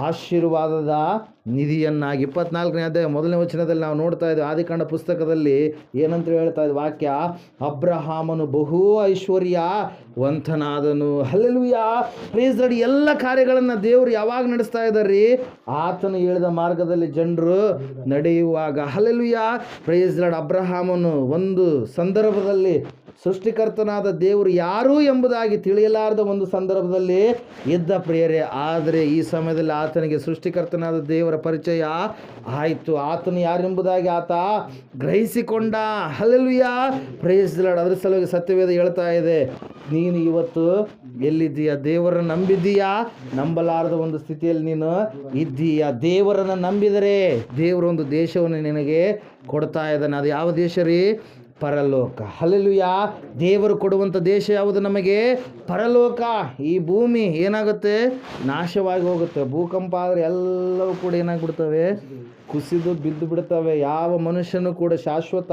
ಆಶೀರ್ವಾದದ ನಿಧಿಯನ್ನಾಗಿ. 24ನೇ ಅಧ್ಯಾಯ 1ನೇ ವಚನದಲ್ಲಿ ನಾವು ನೋಡ್ತಾ ಇದ್ದೇವೆ, ಆದಿಕಾಂಡ ಪುಸ್ತಕದಲ್ಲಿ ಏನಂತ ಹೇಳ್ತಾ ಇದೆ ವಾಕ್ಯ, ಅಬ್ರಹಾಮನು ಬಹು ಐಶ್ವರ್ಯವಂತನಾದನು. Hallelujah, praise lord. ಎಲ್ಲ ಕಾರ್ಯಗಳನ್ನು ದೇವರು ಯಾವಾಗ ನಡೆಸ್ತಾ ಇದ್ದಾರೆ? ಆತನು ಹೇಳಿದ ಮಾರ್ಗದಲ್ಲಿ ಜನರು ನಡೆಯುವಾಗ. Hallelujah, praise Lord. ಅಬ್ರಹಾಮನು ಒಂದು ಸಂದರ್ಭದಲ್ಲಿ ಸೃಷ್ಟಿಕರ್ತನಾದ ದೇವರು ಯಾರು ಎಂಬುದಾಗಿ ತಿಳಿಯಲಾರದ ಒಂದು ಸಂದರ್ಭದಲ್ಲಿ ಇದ್ದ ಪ್ರಿಯರೇ. ಆದರೆ ಈ ಸಮಯದಲ್ಲಿ ಆತನಿಗೆ ಸೃಷ್ಟಿಕರ್ತನಾದ ದೇವರ ಪರಿಚಯ ಆಯಿತು. ಆತನು ಯಾರೆಂಬುದಾಗಿ ಆತ ಗ್ರಹಿಸಿಕೊಂಡ. Hallelujah, praise the lord. ಅದರ ಸಲುವಾಗಿ ಸತ್ಯವೇದ ಹೇಳ್ತಾ ಇದೆ, ನೀನು ಇವತ್ತು ಎಲ್ಲಿದ್ದೀಯಾ? ದೇವರನ್ನು ನಂಬಿದ್ದೀಯಾ? ನಂಬಲಾರದ ಒಂದು ಸ್ಥಿತಿಯಲ್ಲಿ ನೀನು ಇದ್ದೀಯಾ? ದೇವರನ್ನು ನಂಬಿದರೆ ದೇವರೊಂದು ದೇಶವನ್ನು ನಿನಗೆ ಕೊಡ್ತಾ ಇದ್ದಾನೆ. ಅದು ಯಾವ ದೇಶ ರೀ? ಪರಲೋಕ. ಹಲ್ಲೆಲೂಯಾ, ದೇವರು ಕೊಡುವಂಥ ದೇಶ ಯಾವುದು ನಮಗೆ? ಪರಲೋಕ. ಈ ಭೂಮಿ ಏನಾಗುತ್ತೆ? ನಾಶವಾಗಿ ಹೋಗುತ್ತೆ. ಭೂಕಂಪ ಆದರೆ ಎಲ್ಲವೂ ಕೂಡ ಏನಾಗ್ಬಿಡ್ತವೆ? ಕುಸಿದು ಬಿದ್ದು ಬಿಡ್ತವೆ. ಯಾವ ಮನುಷ್ಯನು ಕೂಡ ಶಾಶ್ವತ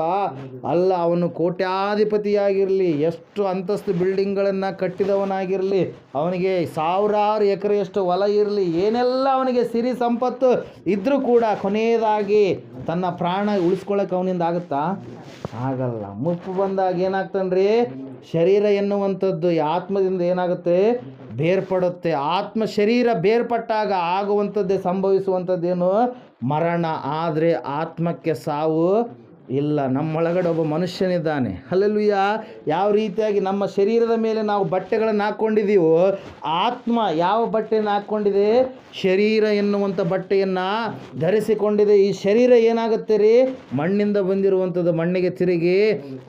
ಅಲ್ಲ. ಅವನು ಕೋಟ್ಯಾಧಿಪತಿಯಾಗಿರಲಿ, ಎಷ್ಟು ಅಂತಸ್ತು ಬಿಲ್ಡಿಂಗ್ಗಳನ್ನು ಕಟ್ಟಿದವನಾಗಿರಲಿ, ಅವನಿಗೆ ಸಾವಿರಾರು ಎಕರೆಯಷ್ಟು ಹೊಲ ಇರಲಿ, ಏನೆಲ್ಲ ಅವನಿಗೆ ಸಿರಿ ಸಂಪತ್ತು ಇದ್ದರೂ ಕೂಡ ಕೊನೆಯದಾಗಿ ತನ್ನ ಪ್ರಾಣ ಉಳಿಸ್ಕೊಳ್ಳೋಕೆ ಅವನಿಂದ ಆಗುತ್ತಾ? ಆಗಲ್ಲ. ಮುಪ್ಪು ಬಂದಾಗ ಏನಾಗ್ತಾನ್ರಿ? ಶರೀರ ಎನ್ನುವಂಥದ್ದು ಈ ಆತ್ಮದಿಂದ ಏನಾಗುತ್ತೆ? ಬೇರ್ಪಡುತ್ತೆ. ಆತ್ಮ ಶರೀರ ಬೇರ್ಪಟ್ಟಾಗ ಆಗುವಂಥದ್ದೇ ಸಂಭವಿಸುವಂಥದ್ದೇನು? ಮರಣ. ಆದರೆ ಆತ್ಮಕ್ಕೆ ಸಾವು ಇಲ್ಲ. ನಮ್ಮೊಳಗಡೆ ಒಬ್ಬ ಮನುಷ್ಯನಿದ್ದಾನೆ. ಹಲ್ಲೆಲೂಯಾ. ಯಾವ ರೀತಿಯಾಗಿ ನಮ್ಮ ಶರೀರದ ಮೇಲೆ ನಾವು ಬಟ್ಟೆಗಳನ್ನು ಹಾಕ್ಕೊಂಡಿದ್ದೀವೋ, ಆತ್ಮ ಯಾವ ಬಟ್ಟೆಯನ್ನು ಹಾಕ್ಕೊಂಡಿದೆ? ಶರೀರ ಎನ್ನುವಂಥ ಬಟ್ಟೆಯನ್ನು ಧರಿಸಿಕೊಂಡಿದೆ. ಈ ಶರೀರ ಏನಾಗುತ್ತೆ ರೀ? ಮಣ್ಣಿಂದ ಬಂದಿರುವಂಥದ್ದು ಮಣ್ಣಿಗೆ ತಿರುಗಿ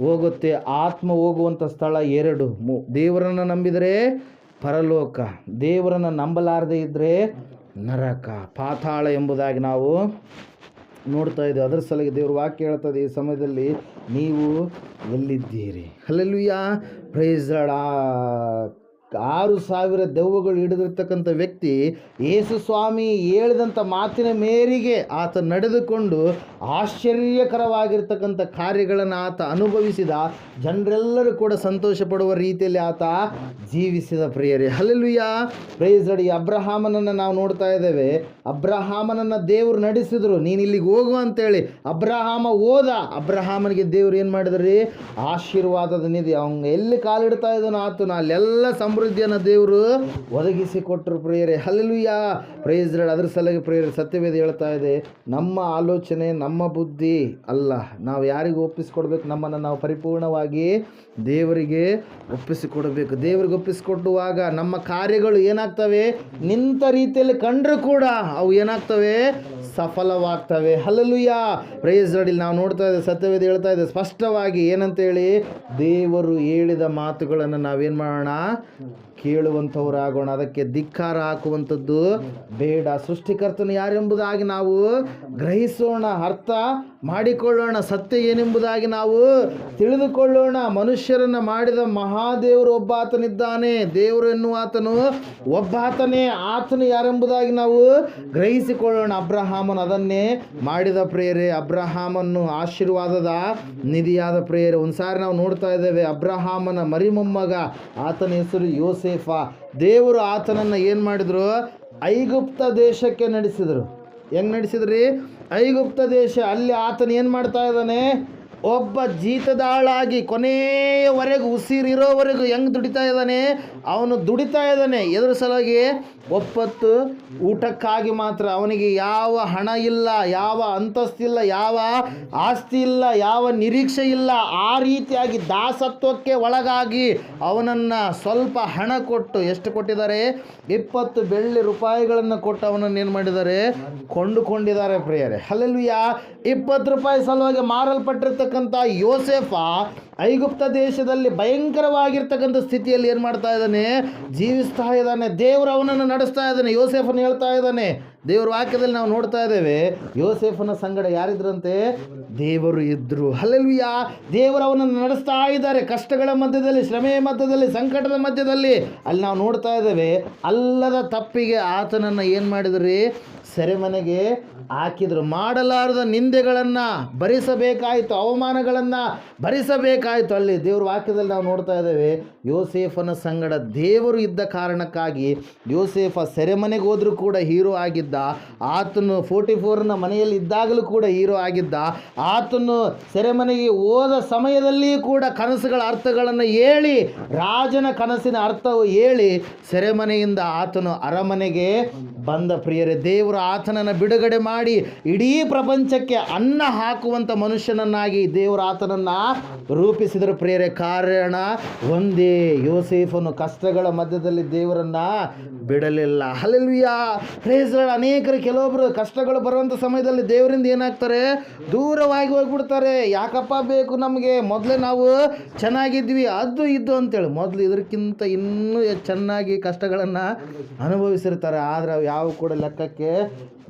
ಹೋಗುತ್ತೆ. ಆತ್ಮ ಹೋಗುವಂಥ ಸ್ಥಳ ಎರಡು. ದೇವರನ್ನು ನಂಬಿದರೆ ಪರಲೋಕ, ದೇವರನ್ನು ನಂಬಲಾರದೆ ಇದ್ದರೆ ನರಕ, ಪಾತಾಳ ಎಂಬುದಾಗಿ ನಾವು ನೋಡ್ತಾ ಇದ್ದೇವೆ. ಅದರ ಸಲುವಾಗಿ ದೇವ್ರ ವಾಕ್ಯ ಹೇಳ್ತದೆ, ಈ ಸಮಯದಲ್ಲಿ ನೀವು ಎಲ್ಲಿದ್ದೀರಿ? Hallelujah, praise the lord. 6,000 ದೆವ್ವಗಳು ಹಿಡಿದಿರ್ತಕ್ಕಂಥ ವ್ಯಕ್ತಿ ಯೇಸು ಸ್ವಾಮಿ ಹೇಳಿದಂಥ ಮಾತಿನ ಮೇರೆಗೆ ಆತ ನಡೆದುಕೊಂಡು ಆಶ್ಚರ್ಯಕರವಾಗಿರ್ತಕ್ಕಂಥ ಕಾರ್ಯಗಳನ್ನು ಆತ ಅನುಭವಿಸಿದ. ಜನರೆಲ್ಲರೂ ಕೂಡ ಸಂತೋಷ ಪಡುವ ರೀತಿಯಲ್ಲಿ ಆತ ಜೀವಿಸಿದ ಪ್ರಿಯರೇ. Hallelujah, praise the Lord. ಈ ಅಬ್ರಹಾಮನನ್ನು ನಾವು ನೋಡ್ತಾ ಇದ್ದೇವೆ. ಅಬ್ರಹಾಮನನ್ನು ದೇವರು ನಡೆಸಿದ್ರು, ನೀನು ಇಲ್ಲಿಗೆ ಹೋಗು ಅಂತೇಳಿ. ಅಬ್ರಹಾಮ ಹೋದ. ಅಬ್ರಹಾಮನಿಗೆ ದೇವರು ಏನು ಮಾಡಿದ್ರಿ? ಆಶೀರ್ವಾದದ ನಿಧಿ. ಅವನು ಎಲ್ಲಿ ಕಾಲಿಡ್ತಾ ಇದ್ದಾನೋ ಆತನು ಅಲ್ಲೆಲ್ಲ ಸಮೃದ್ಧಿಯನ್ನು ದೇವರು ಒದಗಿಸಿಕೊಟ್ಟರು ಪ್ರಿಯರೇ. Hallelujah, praise the lord. ಅದರ ಸಲುವಾಗಿ ಪ್ರಿಯರೇ, ಸತ್ಯವೇದ ಹೇಳ್ತಾ ಇದೆ, ನಮ್ಮ ಆಲೋಚನೆ, ನಮ್ಮ ಬುದ್ಧಿ ಅಲ್ಲ. ನಾವು ಯಾರಿಗೆ ಒಪ್ಪಿಸಿಕೊಡ್ಬೇಕು? ನಮ್ಮನ್ನು ನಾವು ಪರಿಪೂರ್ಣವಾಗಿ ದೇವರಿಗೆ ಒಪ್ಪಿಸಿಕೊಡಬೇಕು. ದೇವರಿಗೆ ಒಪ್ಪಿಸಿಕೊಡುವಾಗ ನಮ್ಮ ಕಾರ್ಯಗಳು ಏನಾಗ್ತವೆ? ನಿಂತ ರೀತಿಯಲ್ಲಿ ಕಂಡರೂ ಕೂಡ ಅವು ಏನಾಗ್ತವೆ? ಸಫಲವಾಗ್ತವೆ. Hallelujah, praise the lord. ಇಲ್ಲಿ ನಾವು ನೋಡ್ತಾ ಇದ್ದೇವೆ, ಸತ್ಯವೇದ ಹೇಳ್ತಾ ಇದೆ ಸ್ಪಷ್ಟವಾಗಿ ಏನಂತೇಳಿ, ದೇವರು ಹೇಳಿದ ಮಾತುಗಳನ್ನು ನಾವೇನು ಮಾಡೋಣ? ಕೇಳುವಂಥವರಾಗೋಣ. ಅದಕ್ಕೆ ಧಿಕ್ಕಾರ ಹಾಕುವಂಥದ್ದು ಬೇಡ. ಸೃಷ್ಟಿಕರ್ತನು ಯಾರೆಂಬುದಾಗಿ ನಾವು ಗ್ರಹಿಸೋಣ, ಅರ್ಥ ಮಾಡಿಕೊಳ್ಳೋಣ, ಸತ್ಯ ಏನೆಂಬುದಾಗಿ ನಾವು ತಿಳಿದುಕೊಳ್ಳೋಣ. ಮನುಷ್ಯರನ್ನು ಮಾಡಿದ ಮಹಾದೇವರು ಒಬ್ಬಾತನಿದ್ದಾನೆ. ದೇವರು ಎನ್ನುವಾತನು ಒಬ್ಬಾತನೇ. ಆತನು ಯಾರೆಂಬುದಾಗಿ ನಾವು ಗ್ರಹಿಸಿಕೊಳ್ಳೋಣ. ಅಬ್ರಹಾಮನು ಅದನ್ನೇ ಮಾಡಿದ ಪ್ರಿಯರೇ. ಅಬ್ರಹಾಮನ್ನು ಆಶೀರ್ವಾದದ ನಿಧಿಯಾದ ಪ್ರಿಯರೇ. ಒಂದು ಸಾರಿ ನಾವು ನೋಡ್ತಾ ಇದ್ದೇವೆ, ಅಬ್ರಹಾಮನ ಮರಿಮೊಮ್ಮಗ, ಆತನ ಹೆಸರು ಯೋಸೇಫ. ದೇವರು ಆತನನ್ನು ಏನು ಮಾಡಿದರು? ಐಗುಪ್ತ ದೇಶಕ್ಕೆ ನಡೆಸಿದರು. ಹೆಂಗೆ ನಡೆಸಿದ್ರಿ? ಐಗುಪ್ತ ದೇಶ. ಅಲ್ಲಿ ಆತನ ಏನು ಮಾಡ್ತಾ ಇದ್ದಾನೆ? ಒಬ್ಬ ಜೀತದಾಳಾಗಿ ಕೊನೆಯವರೆಗೂ, ಉಸಿರಿರೋವರೆಗೂ ಹೆಂಗೆ ದುಡಿತಾ ಇದ್ದಾನೆ? ಅವನು ದುಡಿತಾ ಇದ್ದಾನೆ. ಎದುರು ಸಲುವಾಗಿ ಒಪ್ಪತ್ತು ಊಟಕ್ಕಾಗಿ ಮಾತ್ರ. ಅವನಿಗೆ ಯಾವ ಹಣ ಇಲ್ಲ, ಯಾವ ಅಂತಸ್ತಿಲ್ಲ, ಯಾವ ಆಸ್ತಿ ಇಲ್ಲ, ಯಾವ ನಿರೀಕ್ಷೆ ಇಲ್ಲ. ಆ ರೀತಿಯಾಗಿ ದಾಸತ್ವಕ್ಕೆ ಒಳಗಾಗಿ ಅವನನ್ನು ಸ್ವಲ್ಪ ಹಣ ಕೊಟ್ಟು, ಎಷ್ಟು ಕೊಟ್ಟಿದ್ದಾರೆ? 20 ಬೆಳ್ಳಿ ರೂಪಾಯಿಗಳನ್ನು ಕೊಟ್ಟು ಅವನನ್ನು ಏನು ಮಾಡಿದ್ದಾರೆ? ಕೊಂಡುಕೊಂಡಿದ್ದಾರೆ ಪ್ರಿಯರೇ. ಹಲ್ಲೆಲೂಯಾ. 20 ರೂಪಾಯಿ ಸಲುವಾಗಿ ಮಾರಲ್ಪಟ್ಟಿರ್ತಕ್ಕಂಥ ಯೋಸೇಫ ಐಗುಪ್ತ ದೇಶದಲ್ಲಿ ಭಯಂಕರವಾಗಿರ್ತಕ್ಕಂಥ ಸ್ಥಿತಿಯಲ್ಲಿ ಏನು ಮಾಡ್ತಾ ಇದ್ದಾನೆ? ಜೀವಿಸ್ತಾ ಇದ್ದಾನೆ. ದೇವರು ಅವನನ್ನು ನಡೆಸ್ತಾ ಇದ್ದಾನೆ. ಯೋಸೇಫನ್ನು ಹೇಳ್ತಾ ಇದ್ದಾನೆ. ದೇವರ ವಾಕ್ಯದಲ್ಲಿ ನಾವು ನೋಡ್ತಾ ಇದ್ದೇವೆ, ಯೋಸೇಫನ ಸಂಗಡ ಯಾರಿದ್ರಂತೆ? ದೇವರು ಇದ್ದರು. ಹಲ್ಲೆಲೂಯಾ. ದೇವರು ಅವನನ್ನು ನಡೆಸ್ತಾ ಇದ್ದಾರೆ. ಕಷ್ಟಗಳ ಮಧ್ಯದಲ್ಲಿ, ಶ್ರಮೆಯ ಮಧ್ಯದಲ್ಲಿ, ಸಂಕಟದ ಮಧ್ಯದಲ್ಲಿ ಅಲ್ಲಿ ನಾವು ನೋಡ್ತಾ ಇದ್ದೇವೆ. ಅಲ್ಲದ ತಪ್ಪಿಗೆ ಆತನನ್ನು ಏನು ಮಾಡಿದ್ರಿ? ಸೆರೆಮನೆಗೆ ಹಾಕಿದರು. ಮಾಡಲಾರದ ನಿಂದೆಗಳನ್ನು ಭರಿಸಬೇಕಾಯಿತು, ಅವಮಾನಗಳನ್ನು ಭರಿಸಬೇಕಾಯಿತು. ಅಲ್ಲಿ ದೇವ್ರ ವಾಕ್ಯದಲ್ಲಿ ನಾವು ನೋಡ್ತಾ ಇದ್ದೇವೆ, ಯೋಸೇಫನ ಸಂಗಡ ದೇವರು ಇದ್ದ ಕಾರಣಕ್ಕಾಗಿ ಯೋಸೇಫ ಸೆರೆಮನೆಗೆ ಹೋದರೂ ಕೂಡ ಹೀರೋ ಆಗಿದ್ದ. ಆತನು 44ನ ಮನೆಯಲ್ಲಿ ಇದ್ದಾಗಲೂ ಕೂಡ ಹೀರೋ ಆಗಿದ್ದ. ಆತನು ಸೆರೆಮನೆಗೆ ಹೋದ ಸಮಯದಲ್ಲಿ ಕೂಡ ಕನಸುಗಳ ಅರ್ಥಗಳನ್ನು ಹೇಳಿ, ರಾಜನ ಕನಸಿನ ಅರ್ಥವು ಹೇಳಿ ಸೆರೆಮನೆಯಿಂದ ಆತನು ಅರಮನೆಗೆ ಬಂದ. ಪ್ರಿಯರೇ, ದೇವರು ಆತನನ್ನು ಬಿಡುಗಡೆ ಮಾಡಿ ಇಡೀ ಪ್ರಪಂಚಕ್ಕೆ ಅನ್ನ ಹಾಕುವಂಥ ಮನುಷ್ಯನನ್ನಾಗಿ ದೇವರು ಆತನನ್ನು ರೂಪಿಸಿದರು. ಪ್ರಿಯರೇ, ಕಾರಣ ಒಂದೇ, ಯೋಸೇಫನು ಕಷ್ಟಗಳ ಮಧ್ಯದಲ್ಲಿ ದೇವರನ್ನು ಬಿಡಲಿಲ್ಲ. Hallelujah, praise Lord. ಅನೇಕರು, ಕೆಲವೊಬ್ಬರು ಕಷ್ಟಗಳು ಬರುವಂಥ ಸಮಯದಲ್ಲಿ ದೇವರಿಂದ ಏನಾಗ್ತಾರೆ, ದೂರವಾಗಿ ಹೋಗ್ಬಿಡ್ತಾರೆ. ಯಾಕಪ್ಪ ಬೇಕು ನಮಗೆ, ಮೊದಲೇ ನಾವು ಚೆನ್ನಾಗಿದ್ವಿ, ಅದು ಇದು ಅಂತೇಳಿ ಮೊದಲು ಇದಕ್ಕಿಂತ ಇನ್ನೂ ಚೆನ್ನಾಗಿ ಕಷ್ಟಗಳನ್ನು ಅನುಭವಿಸಿರ್ತಾರೆ. ಆದರೆ ಅವು ಯಾವ ಕೂಡ ಲೆಕ್ಕಕ್ಕೆ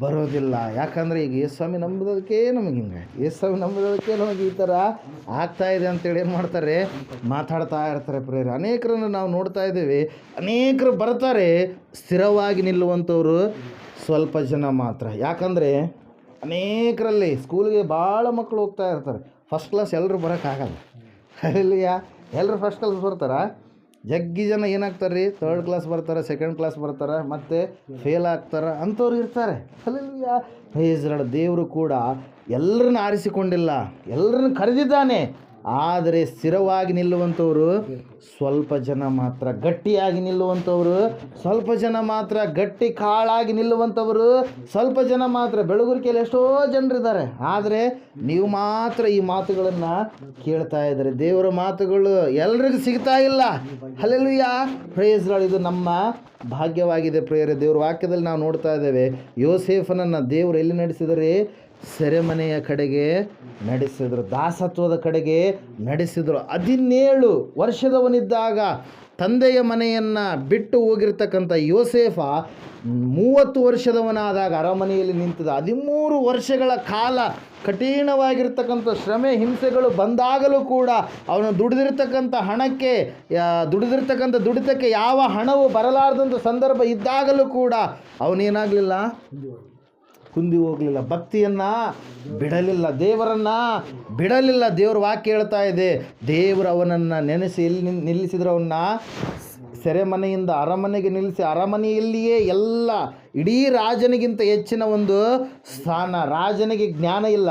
ಬರೋದಿಲ್ಲ. ಯಾಕಂದರೆ ಈಗ ಯೇಸುಸ್ವಾಮಿ ನಂಬಿದೋದಕ್ಕೆ ನಮಗೆ ಹಿಂಗೆ, ಯೇಸುಸ್ವಾಮಿ ನಂಬಿದೋದಕ್ಕೆ ನಮಗೆ ಈ ಥರ ಆಗ್ತಾಯಿದೆ ಅಂತೇಳಿ ಏನು ಮಾಡ್ತಾರೆ, ಮಾತಾಡ್ತಾ ಇರ್ತಾರೆ. ಪ್ರೇರೆ, ಅನೇಕರನ್ನು ನಾವು ನೋಡ್ತಾ ಇದ್ದೀವಿ. ಅನೇಕರು ಬರ್ತಾರೆ, ಸ್ಥಿರವಾಗಿ ನಿಲ್ಲುವಂಥವ್ರು ಸ್ವಲ್ಪ ಜನ ಮಾತ್ರ. ಯಾಕಂದರೆ ಅನೇಕರಲ್ಲಿ ಸ್ಕೂಲಿಗೆ ಭಾಳ ಮಕ್ಕಳು ಹೋಗ್ತಾ ಇರ್ತಾರೆ. ಫಸ್ಟ್ ಕ್ಲಾಸ್ ಎಲ್ಲರೂ ಬರೋಕ್ಕಾಗಲ್ಲ. ಅಲ್ಲಿಯ ಎಲ್ಲರೂ ಫಸ್ಟ್ ಕ್ಲಾಸ್ ಬರ್ತಾರೆ. ಜಗ್ಗಿ ಜನ ಏನಾಗ್ತಾರೆ ರೀ, 3rd ಕ್ಲಾಸ್ ಬರ್ತಾರೆ, 2nd ಕ್ಲಾಸ್ ಬರ್ತಾರೆ, ಮತ್ತು ಫೇಲ್ ಆಗ್ತಾರೆ, ಅಂಥವ್ರು ಇರ್ತಾರೆ. ಅಲ್ಲಿಯ ಪ್ರೈಸ್ ಲಾರ್ಡ್. ದೇವರು ಕೂಡ ಎಲ್ಲರನ್ನ ಆರಿಸಿಕೊಂಡಿಲ್ಲ, ಎಲ್ಲರನ್ನು ಕರೆದಿದ್ದಾನೆ. ಆದರೆ ಸ್ಥಿರವಾಗಿ ನಿಲ್ಲುವಂಥವರು ಸ್ವಲ್ಪ ಜನ ಮಾತ್ರ, ಗಟ್ಟಿಯಾಗಿ ನಿಲ್ಲುವಂಥವರು ಸ್ವಲ್ಪ ಜನ ಮಾತ್ರ, ಗಟ್ಟಿ ಕಾಳಾಗಿ ನಿಲ್ಲುವಂಥವರು ಸ್ವಲ್ಪ ಜನ ಮಾತ್ರ. ಬೆಳಗುರಿಕೆಯಲ್ಲಿ ಎಷ್ಟೋ ಜನರಿದ್ದಾರೆ, ಆದರೆ ನೀವು ಮಾತ್ರ ಈ ಮಾತುಗಳನ್ನು ಕೇಳ್ತಾ ಇದ್ದಾರೆ. ದೇವರ ಮಾತುಗಳು ಎಲ್ರಿಗೂ ಸಿಗ್ತಾ ಇಲ್ಲ. Hallelujah, praise Lord. ಇದು ನಮ್ಮ ಭಾಗ್ಯವಾಗಿದೆ ಪ್ರಿಯರೇ. ದೇವ್ರ ವಾಕ್ಯದಲ್ಲಿ ನಾವು ನೋಡ್ತಾ ಇದ್ದೇವೆ, ಯೋಸೇಫನನ್ನು ದೇವರು ಎಲ್ಲಿ ನಡೆಸಿದರೆ, ಸೆರೆಮನೆಯ ಕಡೆಗೆ ನಡೆಸಿದರು, ದಾಸತ್ವದ ಕಡೆಗೆ ನಡೆಸಿದರು. 17 ವರ್ಷದವನಿದ್ದಾಗ ತಂದೆಯ ಮನೆಯನ್ನು ಬಿಟ್ಟು ಹೋಗಿರ್ತಕ್ಕಂಥ ಯೋಸೇಫ 30 ವರ್ಷದವನಾದಾಗ ಅರಮನೆಯಲ್ಲಿ ನಿಂತಿದ್ದ. 13 ವರ್ಷಗಳ ಕಾಲ ಕಠಿಣವಾಗಿರ್ತಕ್ಕಂಥ ಶ್ರಮೆ ಹಿಂಸೆಗಳು ಬಂದಾಗಲೂ ಕೂಡ ಅವನು ದುಡಿದಿರ್ತಕ್ಕಂಥ ಹಣಕ್ಕೆ, ದುಡಿತಕ್ಕೆ ಯಾವ ಹಣವು ಬರಲಾರ್ದಂಥ ಸಂದರ್ಭ ಇದ್ದಾಗಲೂ ಕೂಡ ಅವನೇನಾಗಲಿಲ್ಲ, ಕುಂದಿ ಹೋಗಲಿಲ್ಲ, ಭಕ್ತಿಯನ್ನು ಬಿಡಲಿಲ್ಲ, ದೇವರನ್ನು ಬಿಡಲಿಲ್ಲ. ದೇವ್ರ ವಾಕ್ಯ ಹೇಳ್ತಾ ಇದೆ, ದೇವರು ಅವನನ್ನು ನೆನೆಸಿ ಎಲ್ಲಿ ನಿಲ್ಲಿಸಿದ್ರು, ಅವನ್ನ ಸೆರೆಮನೆಯಿಂದ ಅರಮನೆಗೆ ನಿಲ್ಲಿಸಿ, ಅರಮನೆಯಲ್ಲಿಯೇ ಎಲ್ಲ ಇಡೀ ರಾಜನಿಗಿಂತ ಹೆಚ್ಚಿನ ಒಂದು ಸ್ಥಾನ. ರಾಜನಿಗೆ ಜ್ಞಾನ ಇಲ್ಲ,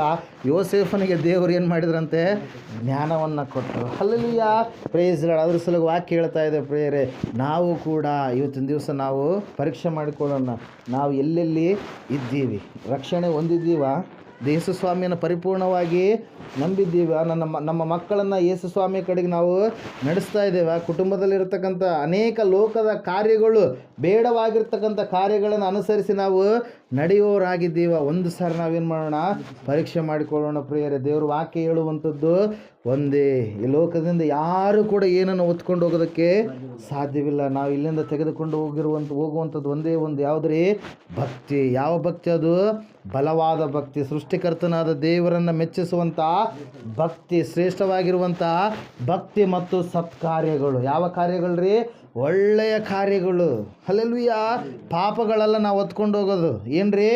ಯೋಸೇಫನಿಗೆ ದೇವರು ಏನು ಮಾಡಿದ್ರಂತೆ, ಜ್ಞಾನವನ್ನು ಕೊಟ್ಟರು. Hallelujah, praise Lord. ಅದ್ರ ಸಲುವಾಗಿ ವಾಕ್ಯ ಹೇಳ್ತಾ ಇದೆ ಪ್ರಿಯರೇ, ನಾವು ಕೂಡ ಇವತ್ತಿನ ದಿವಸ ನಾವು ಪರೀಕ್ಷೆ ಮಾಡಿಕೊಳ್ಳೋಣ. ನಾವು ಎಲ್ಲೆಲ್ಲಿ ಇದ್ದೀವಿ, ರಕ್ಷಣೆ ಹೊಂದಿದ್ದೀವಾ, ಯೇಸುಸ್ವಾಮಿಯನ್ನು ಪರಿಪೂರ್ಣವಾಗಿ ನಂಬಿದ್ದೀವ, ನಮ್ಮ ಮಕ್ಕಳನ್ನು ಯೇಸುಸ್ವಾಮಿಯ ಕಡೆಗೆ ನಾವು ನಡೆಸ್ತಾ ಇದ್ದೇವೆ. ಕುಟುಂಬದಲ್ಲಿರ್ತಕ್ಕಂಥ ಅನೇಕ ಲೋಕದ ಕಾರ್ಯಗಳು, ಬೇಡವಾಗಿರ್ತಕ್ಕಂಥ ಕಾರ್ಯಗಳನ್ನು ಅನುಸರಿಸಿ ನಾವು ನಡೆಯುವವರಾಗಿದ್ದೀವ. ಒಂದು ಸಾರಿ ನಾವೇನು ಮಾಡೋಣ, ಪರೀಕ್ಷೆ ಮಾಡಿಕೊಳ್ಳೋಣ ಪ್ರಿಯರೇ. ದೇವ್ರ ವಾಕ್ಯ ಹೇಳುವಂಥದ್ದು ಒಂದೇ, ಈ ಲೋಕದಿಂದ ಯಾರು ಕೂಡ ಏನನ್ನು ಹೊತ್ಕೊಂಡು ಹೋಗೋದಕ್ಕೆ ಸಾಧ್ಯವಿಲ್ಲ. ನಾವು ಇಲ್ಲಿಂದ ತೆಗೆದುಕೊಂಡು ಹೋಗುವಂಥದ್ದು ಒಂದೇ ಒಂದು, ಯಾವುದ್ರಿ, ಭಕ್ತಿ. ಯಾವ ಭಕ್ತಿ ಅದು? ಬಲವಾದ ಭಕ್ತಿ, ಸೃಷ್ಟಿಕರ್ತನಾದ ದೇವರನ್ನು ಮೆಚ್ಚಿಸುವಂಥ ಭಕ್ತಿ, ಶ್ರೇಷ್ಠವಾಗಿರುವಂಥ ಭಕ್ತಿ ಮತ್ತು ಸತ್ಕಾರ್ಯಗಳು. ಯಾವ ಕಾರ್ಯಗಳು ರೀ? ಒಳ್ಳೆಯ ಕಾರ್ಯಗಳು. ಹಲ್ಲೆಲೂಯಾ, ಪಾಪಗಳೆಲ್ಲ ನಾವು ಹೊತ್ಕೊಂಡು ಹೋಗೋದು ಏನ್ರಿ?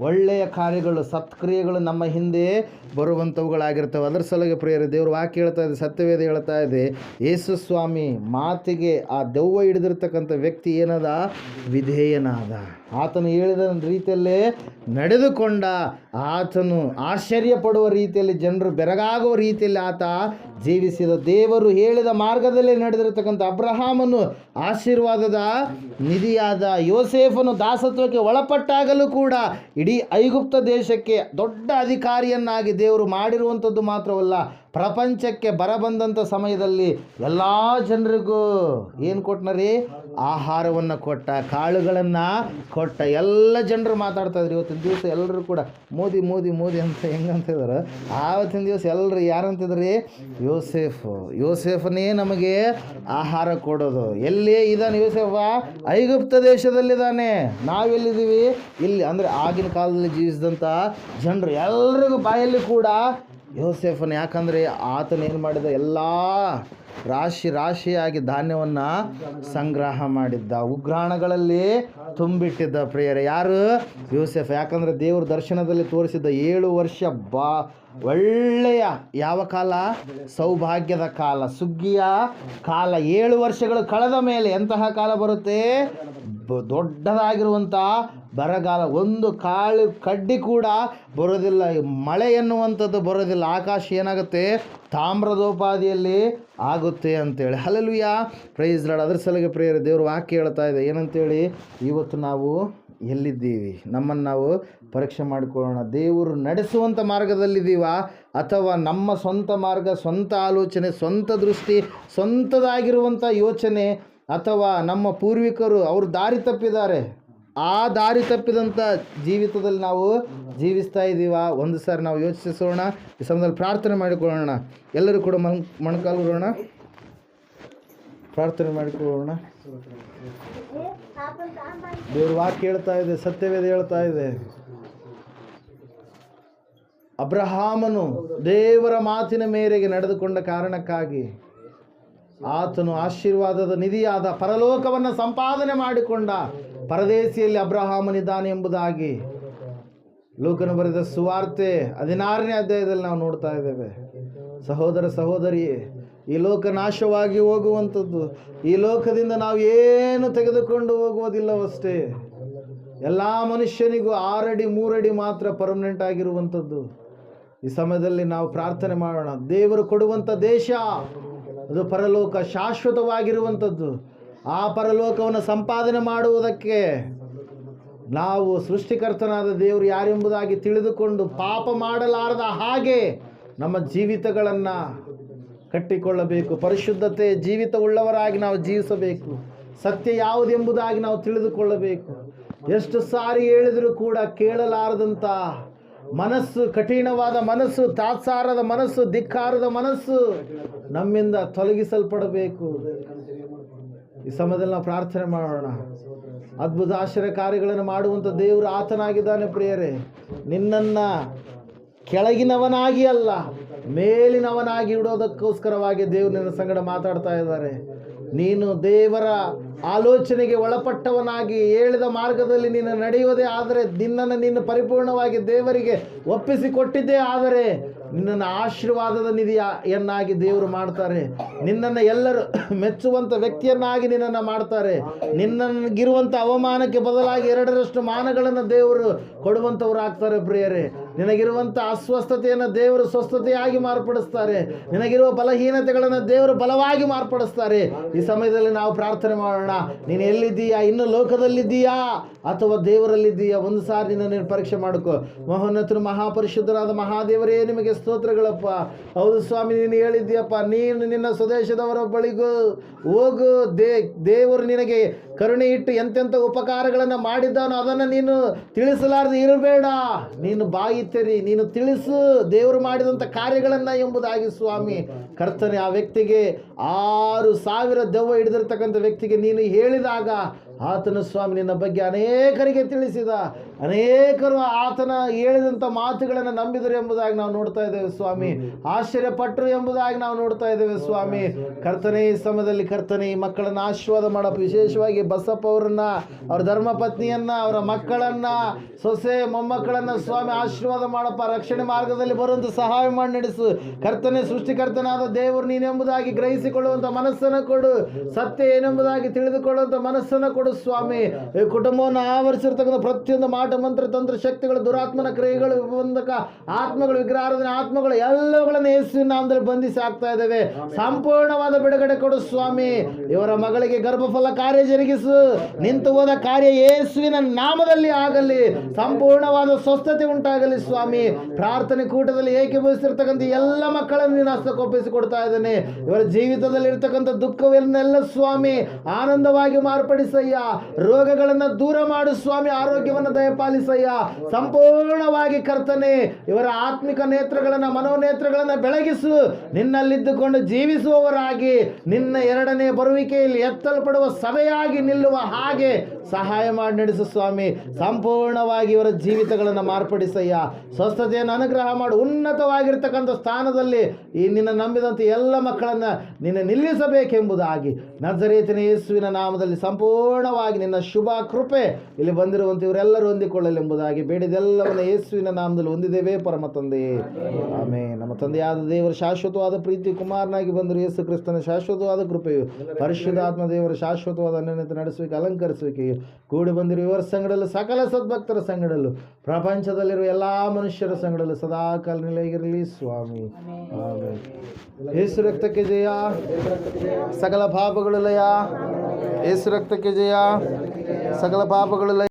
ಒಳ್ಳೆಯ ಕಾರ್ಯಗಳು, ಸತ್ಕ್ರಿಯೆಗಳು ನಮ್ಮ ಹಿಂದೆ ಬರುವಂಥವುಗಳಾಗಿರ್ತವೆ. ಅದರ ಸಲುವಾಗಿ ಪ್ರಿಯರೇ, ದೇವ್ರ ವಾಕ್ಯ ಹೇಳ್ತಾ ಇದೆ, ಸತ್ಯವೇದ ಹೇಳ್ತಾ ಇದೆ, ಯೇಸುಸ್ವಾಮಿ ಮಾತಿಗೆ ಆ ದೆವ್ವ ಹಿಡಿದಿರ್ತಕ್ಕಂಥ ವ್ಯಕ್ತಿ ಏನದ? ವಿಧೇಯನಾದ. ಆತನು ಹೇಳಿದ ರೀತಿಯಲ್ಲೇ ನಡೆದುಕೊಂಡ. ಆತನು ಆಶ್ಚರ್ಯ ಪಡುವ ರೀತಿಯಲ್ಲಿ, ಜನರು ಬೆರಗಾಗುವ ರೀತಿಯಲ್ಲಿ ಆತ ಜೀವಿಸಿದ. ದೇವರು ಹೇಳಿದ ಮಾರ್ಗದಲ್ಲೇ ನಡೆದಿರತಕ್ಕಂಥ ಅಬ್ರಹಾಮನು ಆಶೀರ್ವಾದದ ನಿಧಿಯಾದ. ಯೋಸೇಫನು ದಾಸತ್ವಕ್ಕೆ ಒಳಪಟ್ಟಾಗಲೂ ಕೂಡ ಇಡೀ ಐಗುಪ್ತ ದೇಶಕ್ಕೆ ದೊಡ್ಡ ಅಧಿಕಾರಿಯನ್ನಾಗಿ ದೇವರು ಮಾಡಿರುವಂಥದ್ದು ಮಾತ್ರವಲ್ಲ, ಪ್ರಪಂಚಕ್ಕೆ ಬರಬಂದಂಥ ಸಮಯದಲ್ಲಿ ಎಲ್ಲ ಜನರಿಗೂ ಏನು ಕೊಟ್ಟನರಿ? ಆಹಾರವನ್ನು ಕೊಟ್ಟ, ಕಾಳುಗಳನ್ನು ಕೊಟ್ಟ. ಎಲ್ಲ ಜನರು ಮಾತಾಡ್ತಾ ಇದ್ರು. ಇವತ್ತಿನ ದಿವಸ ಎಲ್ಲರೂ ಕೂಡ ಮೋದಿ ಮೋದಿ ಮೋದಿ ಅಂತ ಹೆಂಗಂತಿದ್ದಾರೆ. ಆವತ್ತಿನ ದಿವಸ ಎಲ್ಲರೂ ಯಾರಂತಿದ್ರಿ? ಯೋಸೇಫನೇ ನಮಗೆ ಆಹಾರ ಕೊಡೋದು. ಎಲ್ಲಿ ಇದ್ದಾನೆ ಯೋಸೇಫ? ಐಗುಪ್ತ ದೇಶದಲ್ಲಿದ್ದಾನೆ. ನಾವೆಲ್ಲಿದ್ದೀವಿ? ಇಲ್ಲಿ. ಅಂದರೆ ಆಗಿನ ಕಾಲದಲ್ಲಿ ಜೀವಿಸಿದಂಥ ಜನರು ಎಲ್ರಿಗೂ ಬಾಯಲ್ಲಿ ಕೂಡ ಯೋಸೇಫನ, ಯಾಕಂದರೆ ಆತನೇನು ಮಾಡಿದ, ಎಲ್ಲ ರಾಶಿ ರಾಶಿಯಾಗಿ ಧಾನ್ಯವನ್ನು ಸಂಗ್ರಹ ಮಾಡಿದ್ದ, ಉಗ್ರಾಣಗಳಲ್ಲಿ ತುಂಬಿಟ್ಟಿದ್ದ ಪ್ರಿಯರೇ. ಯಾರು? ಯೋಸೇಫ. ಯಾಕಂದರೆ ದೇವರು ದರ್ಶನದಲ್ಲಿ ತೋರಿಸಿದ್ದ 7 ವರ್ಷ ಒಳ್ಳೆಯ ಯಾವ ಕಾಲ? ಸೌಭಾಗ್ಯದ ಕಾಲ, ಸುಗ್ಗಿಯ ಕಾಲ. 7 ವರ್ಷಗಳು ಕಳೆದ ಮೇಲೆ ಎಂತಹ ಕಾಲ ಬರುತ್ತೆ? ದೊಡ್ಡದಾಗಿರುವಂಥ ಬರಗಾಲ. ಒಂದು ಕಾಳು ಕಡ್ಡಿ ಕೂಡ ಬರೋದಿಲ್ಲ, ಮಳೆ ಎನ್ನುವಂಥದ್ದು ಬರೋದಿಲ್ಲ. ಆಕಾಶ ಏನಾಗುತ್ತೆ? ತಾಮ್ರದೋಪಾದಿಯಲ್ಲಿ ಆಗುತ್ತೆ ಅಂತೇಳಿ. Hallelujah, praise Lord. ಅದ್ರ ಸಲುವಾಗಿ ಪ್ರಿಯರೇ, ದೇವ್ರ ವಾಕ್ಯ ಹೇಳ್ತಾ ಇದೆ ಏನಂತೇಳಿ, ಇವತ್ತು ನಾವು ಎಲ್ಲಿದ್ದೀವಿ, ನಮ್ಮನ್ನು ನಾವು ಪರೀಕ್ಷೆ ಮಾಡಿಕೊಳ್ಳೋಣ. ದೇವರು ನಡೆಸುವಂಥ ಮಾರ್ಗದಲ್ಲಿದ್ದೀವಾ, ಅಥವಾ ನಮ್ಮ ಸ್ವಂತ ಮಾರ್ಗ, ಸ್ವಂತ ಆಲೋಚನೆ, ಸ್ವಂತ ದೃಷ್ಟಿ, ಸ್ವಂತದಾಗಿರುವಂಥ ಯೋಚನೆ, ಅಥವಾ ನಮ್ಮ ಪೂರ್ವಿಕರು ಅವರು ದಾರಿ ತಪ್ಪಿದ್ದಾರೆ, ಆ ದಾರಿ ತಪ್ಪಿದಂಥ ಜೀವಿತದಲ್ಲಿ ನಾವು ಜೀವಿಸ್ತಾ ಇದ್ದೀವಾ? ಒಂದು ಸಾರಿ ನಾವು ಯೋಚಿಸೋಣ. ಈ ಸಮಯದಲ್ಲಿ ಪ್ರಾರ್ಥನೆ ಮಾಡಿಕೊಳ್ಳೋಣ. ಎಲ್ಲರೂ ಕೂಡ ಮೊಣಕಾಲುಗಳೋಣ, ಪ್ರಾರ್ಥನೆ ಮಾಡಿಕೊಳ್ಳೋಣ. ದೇವ್ರ ವಾಕ್ಯ ಹೇಳ್ತಾ ಇದೆ, ಸತ್ಯವೇದ ಹೇಳ್ತಾ ಇದೆ, ಅಬ್ರಹಾಮನು ದೇವರ ಮಾತಿನ ಮೇರೆಗೆ ನಡೆದುಕೊಂಡ ಕಾರಣಕ್ಕಾಗಿ ಆತನು ಆಶೀರ್ವಾದದ ನಿಧಿಯಾದ ಪರಲೋಕವನ್ನು ಸಂಪಾದನೆ ಮಾಡಿಕೊಂಡ. ಪರದೇಶಿಯಲ್ಲಿ ಅಬ್ರಹಾಮನಿದ್ದಾನೆ ಎಂಬುದಾಗಿ ಲೂಕನು ಬರೆದ ಸುವಾರ್ತೆ 16ನೇ ಅಧ್ಯಾಯದಲ್ಲಿ ನಾವು ನೋಡ್ತಾ ಇದ್ದೇವೆ. ಸಹೋದರ ಸಹೋದರಿಯೇ, ಈ ಲೋಕ ನಾಶವಾಗಿ ಹೋಗುವಂಥದ್ದು. ಈ ಲೋಕದಿಂದ ನಾವು ಏನು ತೆಗೆದುಕೊಂಡು ಹೋಗುವುದಿಲ್ಲವಷ್ಟೇ. ಎಲ್ಲ ಮನುಷ್ಯನಿಗೂ 6 ಅಡಿ 3 ಅಡಿ ಮಾತ್ರ ಪರ್ಮನೆಂಟ್ ಆಗಿರುವಂಥದ್ದು. ಈ ಸಮಯದಲ್ಲಿ ನಾವು ಪ್ರಾರ್ಥನೆ ಮಾಡೋಣ. ದೇವರು ಕೊಡುವಂಥ ದೇಶ ಅದು ಪರಲೋಕ, ಶಾಶ್ವತವಾಗಿರುವಂಥದ್ದು. ಆ ಪರಲೋಕವನ್ನು ಸಂಪಾದನೆ ಮಾಡುವುದಕ್ಕೆ ನಾವು ಸೃಷ್ಟಿಕರ್ತನಾದ ದೇವರು ಯಾರೆಂಬುದಾಗಿ ತಿಳಿದುಕೊಂಡು ಪಾಪ ಮಾಡಲಾರದ ಹಾಗೆ ನಮ್ಮ ಜೀವಿತಗಳನ್ನು ಕಟ್ಟಿಕೊಳ್ಳಬೇಕು. ಪರಿಶುದ್ಧತೆ ಜೀವಿತವುಳ್ಳವರಾಗಿ ನಾವು ಜೀವಿಸಬೇಕು. ಸತ್ಯ ಯಾವುದೆಂಬುದಾಗಿ ನಾವು ತಿಳಿದುಕೊಳ್ಳಬೇಕು. ಎಷ್ಟು ಸಾರಿ ಹೇಳಿದರೂ ಕೂಡ ಕೇಳಲಾರದಂಥ ಮನಸ್ಸು, ಕಠಿಣವಾದ ಮನಸ್ಸು, ತಾತ್ಸಾರದ ಮನಸ್ಸು, ಧಿಕ್ಕಾರದ ಮನಸ್ಸು ನಮ್ಮಿಂದ ತೊಲಗಿಸಲ್ಪಡಬೇಕು. ಈ ಸಮಯದಲ್ಲಿ ನಾವು ಪ್ರಾರ್ಥನೆ ಮಾಡೋಣ. ಅದ್ಭುತ ಆಶ್ಚರ್ಯ ಕಾರ್ಯಗಳನ್ನು ಮಾಡುವಂಥ ದೇವರು ಆತನಾಗಿದ್ದಾನೆ. ಪ್ರಿಯರೇ, ನಿನ್ನನ್ನು ಕೆಳಗಿನವನಾಗಿ ಅಲ್ಲ, ಮೇಲಿನವನಾಗಿ ಇಡೋದಕ್ಕೋಸ್ಕರವಾಗಿ ದೇವರು ನಿನ್ನ ಸಂಗಡ ಮಾತಾಡ್ತಾ ಇದ್ದಾರೆ. ನೀನು ದೇವರ ಆಲೋಚನೆಗೆ ಒಳಪಟ್ಟವನಾಗಿ ಹೇಳಿದ ಮಾರ್ಗದಲ್ಲಿ ನೀನು ನಡೆಯುವುದೇ ಆದರೆ, ನಿನ್ನನ್ನು ನೀನು ಪರಿಪೂರ್ಣವಾಗಿ ದೇವರಿಗೆ ಒಪ್ಪಿಸಿಕೊಟ್ಟಿದ್ದೇ ಆದರೆ ನಿನ್ನನ್ನು ಆಶೀರ್ವಾದದ ನಿಧಿಯನ್ನಾಗಿ ದೇವರು ಮಾಡ್ತಾರೆ. ನಿನ್ನನ್ನು ಎಲ್ಲರೂ ಮೆಚ್ಚುವಂಥ ವ್ಯಕ್ತಿಯನ್ನಾಗಿ ನಿನ್ನನ್ನು ಮಾಡ್ತಾರೆ. ನಿನ್ನಗಿರುವಂಥ ಅವಮಾನಕ್ಕೆ ಬದಲಾಗಿ 2ರಷ್ಟು ಮಾನಗಳನ್ನು ದೇವರು ಕೊಡುವಂಥವ್ರು ಆಗ್ತಾರೆ. ಪ್ರಿಯರೇ, ನಿನಗಿರುವಂಥ ಅಸ್ವಸ್ಥತೆಯನ್ನು ದೇವರು ಸ್ವಸ್ಥತೆಯಾಗಿ ಮಾರ್ಪಡಿಸ್ತಾರೆ. ನಿನಗಿರುವ ಬಲಹೀನತೆಗಳನ್ನು ದೇವರು ಬಲವಾಗಿ ಮಾರ್ಪಡಿಸ್ತಾರೆ. ಈ ಸಮಯದಲ್ಲಿ ನಾವು ಪ್ರಾರ್ಥನೆ ಮಾಡೋಣ. ನೀನು ಎಲ್ಲಿದ್ದೀಯಾ? ಇನ್ನು ಲೋಕದಲ್ಲಿದ್ದೀಯಾ ಅಥವಾ ದೇವರಲ್ಲಿದ್ದೀಯಾ? ಒಂದು ಸಾರಿ ನೀನು ಪರೀಕ್ಷೆ ಮಾಡಿಕೊ. ಮಹೋನ್ನತರು ಮಹಾಪರಿಶುದ್ಧರಾದ ಮಹಾದೇವರೇ, ನಿಮಗೆ ಸ್ತೋತ್ರಗಳಪ್ಪ. ಹೌದು ಸ್ವಾಮಿ, ನೀನು ಹೇಳಿದ್ದೀಯಪ್ಪ, ನೀನು ನಿನ್ನ ಸ್ವದೇಶದವರ ಬಳಿಗೂ ಹೋಗು. ದೇವರು ನಿನಗೆ ಕರುಣೆ ಇಟ್ಟು ಎಂತೆಂಥ ಉಪಕಾರಗಳನ್ನು ಮಾಡಿದ್ದಾನೋ ಅದನ್ನು ನೀನು ತಿಳಿಸಲಾರದೆ ಇರಬೇಡ. ನೀನು ಬಾಯಿ ತೆರಿ, ನೀನು ತಿಳಿಸು ದೇವರು ಮಾಡಿದಂಥ ಕಾರ್ಯಗಳನ್ನು ಎಂಬುದಾಗಿ ಸ್ವಾಮಿ. ಕರ್ತನೆ, ಆ ವ್ಯಕ್ತಿಗೆ 6,000 ದೆವ್ವ ಹಿಡಿದಿರ್ತಕ್ಕಂಥ ವ್ಯಕ್ತಿಗೆ ನೀನು ಹೇಳಿದಾಗ ಆತನ ಸ್ವಾಮಿ ನಿನ್ನ ಬಗ್ಗೆ ಅನೇಕರಿಗೆ ತಿಳಿಸಿದ. ಅನೇಕರು ಆತನ ಹೇಳಿದಂಥ ಮಾತುಗಳನ್ನು ನಂಬಿದರು ಎಂಬುದಾಗಿ ನಾವು ನೋಡ್ತಾ ಇದ್ದೇವೆ ಸ್ವಾಮಿ. ಆಶ್ಚರ್ಯಪಟ್ಟರು ಎಂಬುದಾಗಿ ನಾವು ನೋಡ್ತಾ ಇದ್ದೇವೆ ಸ್ವಾಮಿ. ಕರ್ತನೆ, ಈ ಸಮಯದಲ್ಲಿ ಕರ್ತನೆ, ಈ ಮಕ್ಕಳನ್ನು ಆಶೀರ್ವಾದ ಮಾಡಪ್ಪ. ವಿಶೇಷವಾಗಿ ಬಸಪ್ಪ ಅವರನ್ನ, ಅವರ ಧರ್ಮಪತ್ನಿಯನ್ನ, ಅವರ ಮಕ್ಕಳನ್ನ, ಸೊಸೆ ಮೊಮ್ಮಕ್ಕಳನ್ನು ಸ್ವಾಮಿ ಆಶೀರ್ವಾದ ಮಾಡಪ್ಪ. ರಕ್ಷಣೆ ಮಾರ್ಗದಲ್ಲಿ ಬರುವಂಥ ಸಹಾಯ ಮಾಡಿ ನಡೆಸು. ಕರ್ತನೆ, ಸೃಷ್ಟಿಕರ್ತನಾದ ದೇವರು ನೀನೆಂಬುದಾಗಿ ಗ್ರಹಿಸಿಕೊಳ್ಳುವಂಥ ಮನಸ್ಸನ್ನು ಕೊಡು. ಸತ್ಯ ಏನೆಂಬುದಾಗಿ ತಿಳಿದುಕೊಳ್ಳುವಂಥ ಮನಸ್ಸನ್ನು ಕೊಡು ಸ್ವಾಮಿ. ಈ ಕುಟುಂಬವನ್ನು ಆವರಿಸಿರ್ತಕ್ಕಂಥ ಪ್ರತಿಯೊಂದು ಮಾಟ, ಮಂತ್ರ, ತಂತ್ರ ಶಕ್ತಿಗಳು, ದುರಾತ್ಮನ ಕ್ರಿಯೆಗಳು, ಬಂಧಕ ಆತ್ಮಗಳು, ವಿಗ್ರಹಾರಾಧನೆ ಆತ್ಮಗಳು ಎಲ್ಲವುಗಳನ್ನು ಯೇಸುವಿನ ನಾಮದಲ್ಲಿ ಬಂಧಿಸಿ ಆಗ್ತಾ ಇದ್ದೇವೆ. ಸಂಪೂರ್ಣವಾದ ಬಿಡುಗಡೆ ಕೊಡು ಸ್ವಾಮಿ. ಇವರ ಮಗಳಿಗೆ ಗರ್ಭಫಲ ಕಾರ್ಯ ಜರುಗಿಸು. ನಿಂತು ಹೋದ ಕಾರ್ಯ ಯೇಸುವಿನ ನಾಮದಲ್ಲಿ ಆಗಲಿ. ಸಂಪೂರ್ಣವಾದ ಸ್ವಸ್ಥತೆ ಉಂಟಾಗಲಿ ಸ್ವಾಮಿ. ಪ್ರಾರ್ಥನೆ ಕೂಟದಲ್ಲಿ ಏಕೀಭವಿಸಿರ್ತಕ್ಕಂಥ ಎಲ್ಲ ಮಕ್ಕಳನ್ನು ನೀನು ಹಸ್ತಕ್ಕೊಪ್ಪಿಸಿ ಕೊಡ್ತಾ ಇದ್ದೇನೆ. ಇವರ ಜೀವಿತದಲ್ಲಿ ಇರ್ತಕ್ಕಂಥ ದುಃಖವನ್ನೆಲ್ಲ ಸ್ವಾಮಿ ಆನಂದವಾಗಿ ಮಾರ್ಪಡಿಸಯ್ಯ. ರೋಗಗಳನ್ನು ದೂರ ಮಾಡು ಸ್ವಾಮಿ, ಆರೋಗ್ಯವನ್ನು ದಯಪಾಲಿಸಯ್ಯ. ಸಂಪೂರ್ಣವಾಗಿ ಕರ್ತನೆ ಇವರ ಆತ್ಮಿಕ ನೇತ್ರಗಳನ್ನು, ಮನೋನೇತ್ರಗಳನ್ನು ಬೆಳಗಿಸು. ನಿನ್ನಲ್ಲಿದ್ದುಕೊಂಡು ಜೀವಿಸುವವರಾಗಿ ನಿನ್ನ ಎರಡನೇ ಬರುವಿಕೆಯಲ್ಲಿ ಎತ್ತಲ್ಪಡುವ ಸಭೆಯಾಗಿ ನಿಲ್ಲುವ ಹಾಗೆ ಸಹಾಯ ಮಾಡಿ ನಡೆಸು ಸ್ವಾಮಿ. ಸಂಪೂರ್ಣವಾಗಿ ಇವರ ಜೀವಿತಗಳನ್ನು ಮಾರ್ಪಡಿಸಯ್ಯ. ಸ್ವಸ್ಥತೆಯನ್ನು ಅನುಗ್ರಹ ಮಾಡು. ಉನ್ನತವಾಗಿರ್ತಕ್ಕಂಥ ಸ್ಥಾನದಲ್ಲಿ ಈ ನಿನ್ನ ನಂಬಿದಂಥ ಎಲ್ಲ ಮಕ್ಕಳನ್ನು ನಿನ್ನ ನಿಲ್ಲಿಸಬೇಕೆಂಬುದಾಗಿ ನಜರೇತಿನ ಯೇಸುವಿನ ನಾಮದಲ್ಲಿ ಸಂಪೂರ್ಣವಾಗಿ ನಿನ್ನ ಶುಭ ಕೃಪೆ ಇಲ್ಲಿ ಬಂದಿರುವಂತೆ ಇವರೆಲ್ಲರೂ ಹೊಂದಿಕೊಳ್ಳಲೆಂಬುದಾಗಿ ಬೇಡಿದೆಲ್ಲವನ್ನು ಯೇಸುವಿನ ನಾಮದಲ್ಲಿ ಹೊಂದಿದ್ದೇವೆ ಪರಮ ತಂದೆಯೇ, ಆಮೆನ್. ನಮ್ಮ ತಂದೆಯಾದ ದೇವರ ಶಾಶ್ವತವಾದ ಪ್ರೀತಿ, ಕುಮಾರನಾಗಿ ಬಂದರು ಯೇಸು ಕ್ರಿಸ್ತನ ಶಾಶ್ವತವಾದ ಕೃಪೆಯು, ಪರಿಶುದ್ಧಾತ್ಮ ದೇವರ ಶಾಶ್ವತವಾದ ಅನ್ಯೋನ್ಯತೆ ನಡೆಸುವಿಕೆ, ಅಲಂಕರಿಸುವಿಕೆಯು ಕೂಡಿ ಬಂದಿರುವ ಇವರ ಸಂಗಡಲು, ಸಕಲ ಸದ್ಭಕ್ತರ ಸಂಗಡಲು, ಪ್ರಪಂಚದಲ್ಲಿರುವ ಎಲ್ಲ ಮನುಷ್ಯರ ಸಂಗಡಲು ಸದಾಕಾಲ ನಿಲಗಿರಲಿ ಸ್ವಾಮಿ, ಆಮೆನ್. ಯೇಸು ರಕ್ತಕ್ಕೆ ಜಯ, ಸಕಲ ಪಾಪಗಳು ಲಯ. ಯೇಸು ರಕ್ತಕ್ಕೆ ಜಯ, ಸಕಲ ಪಾಪಗಳು ಲಯ.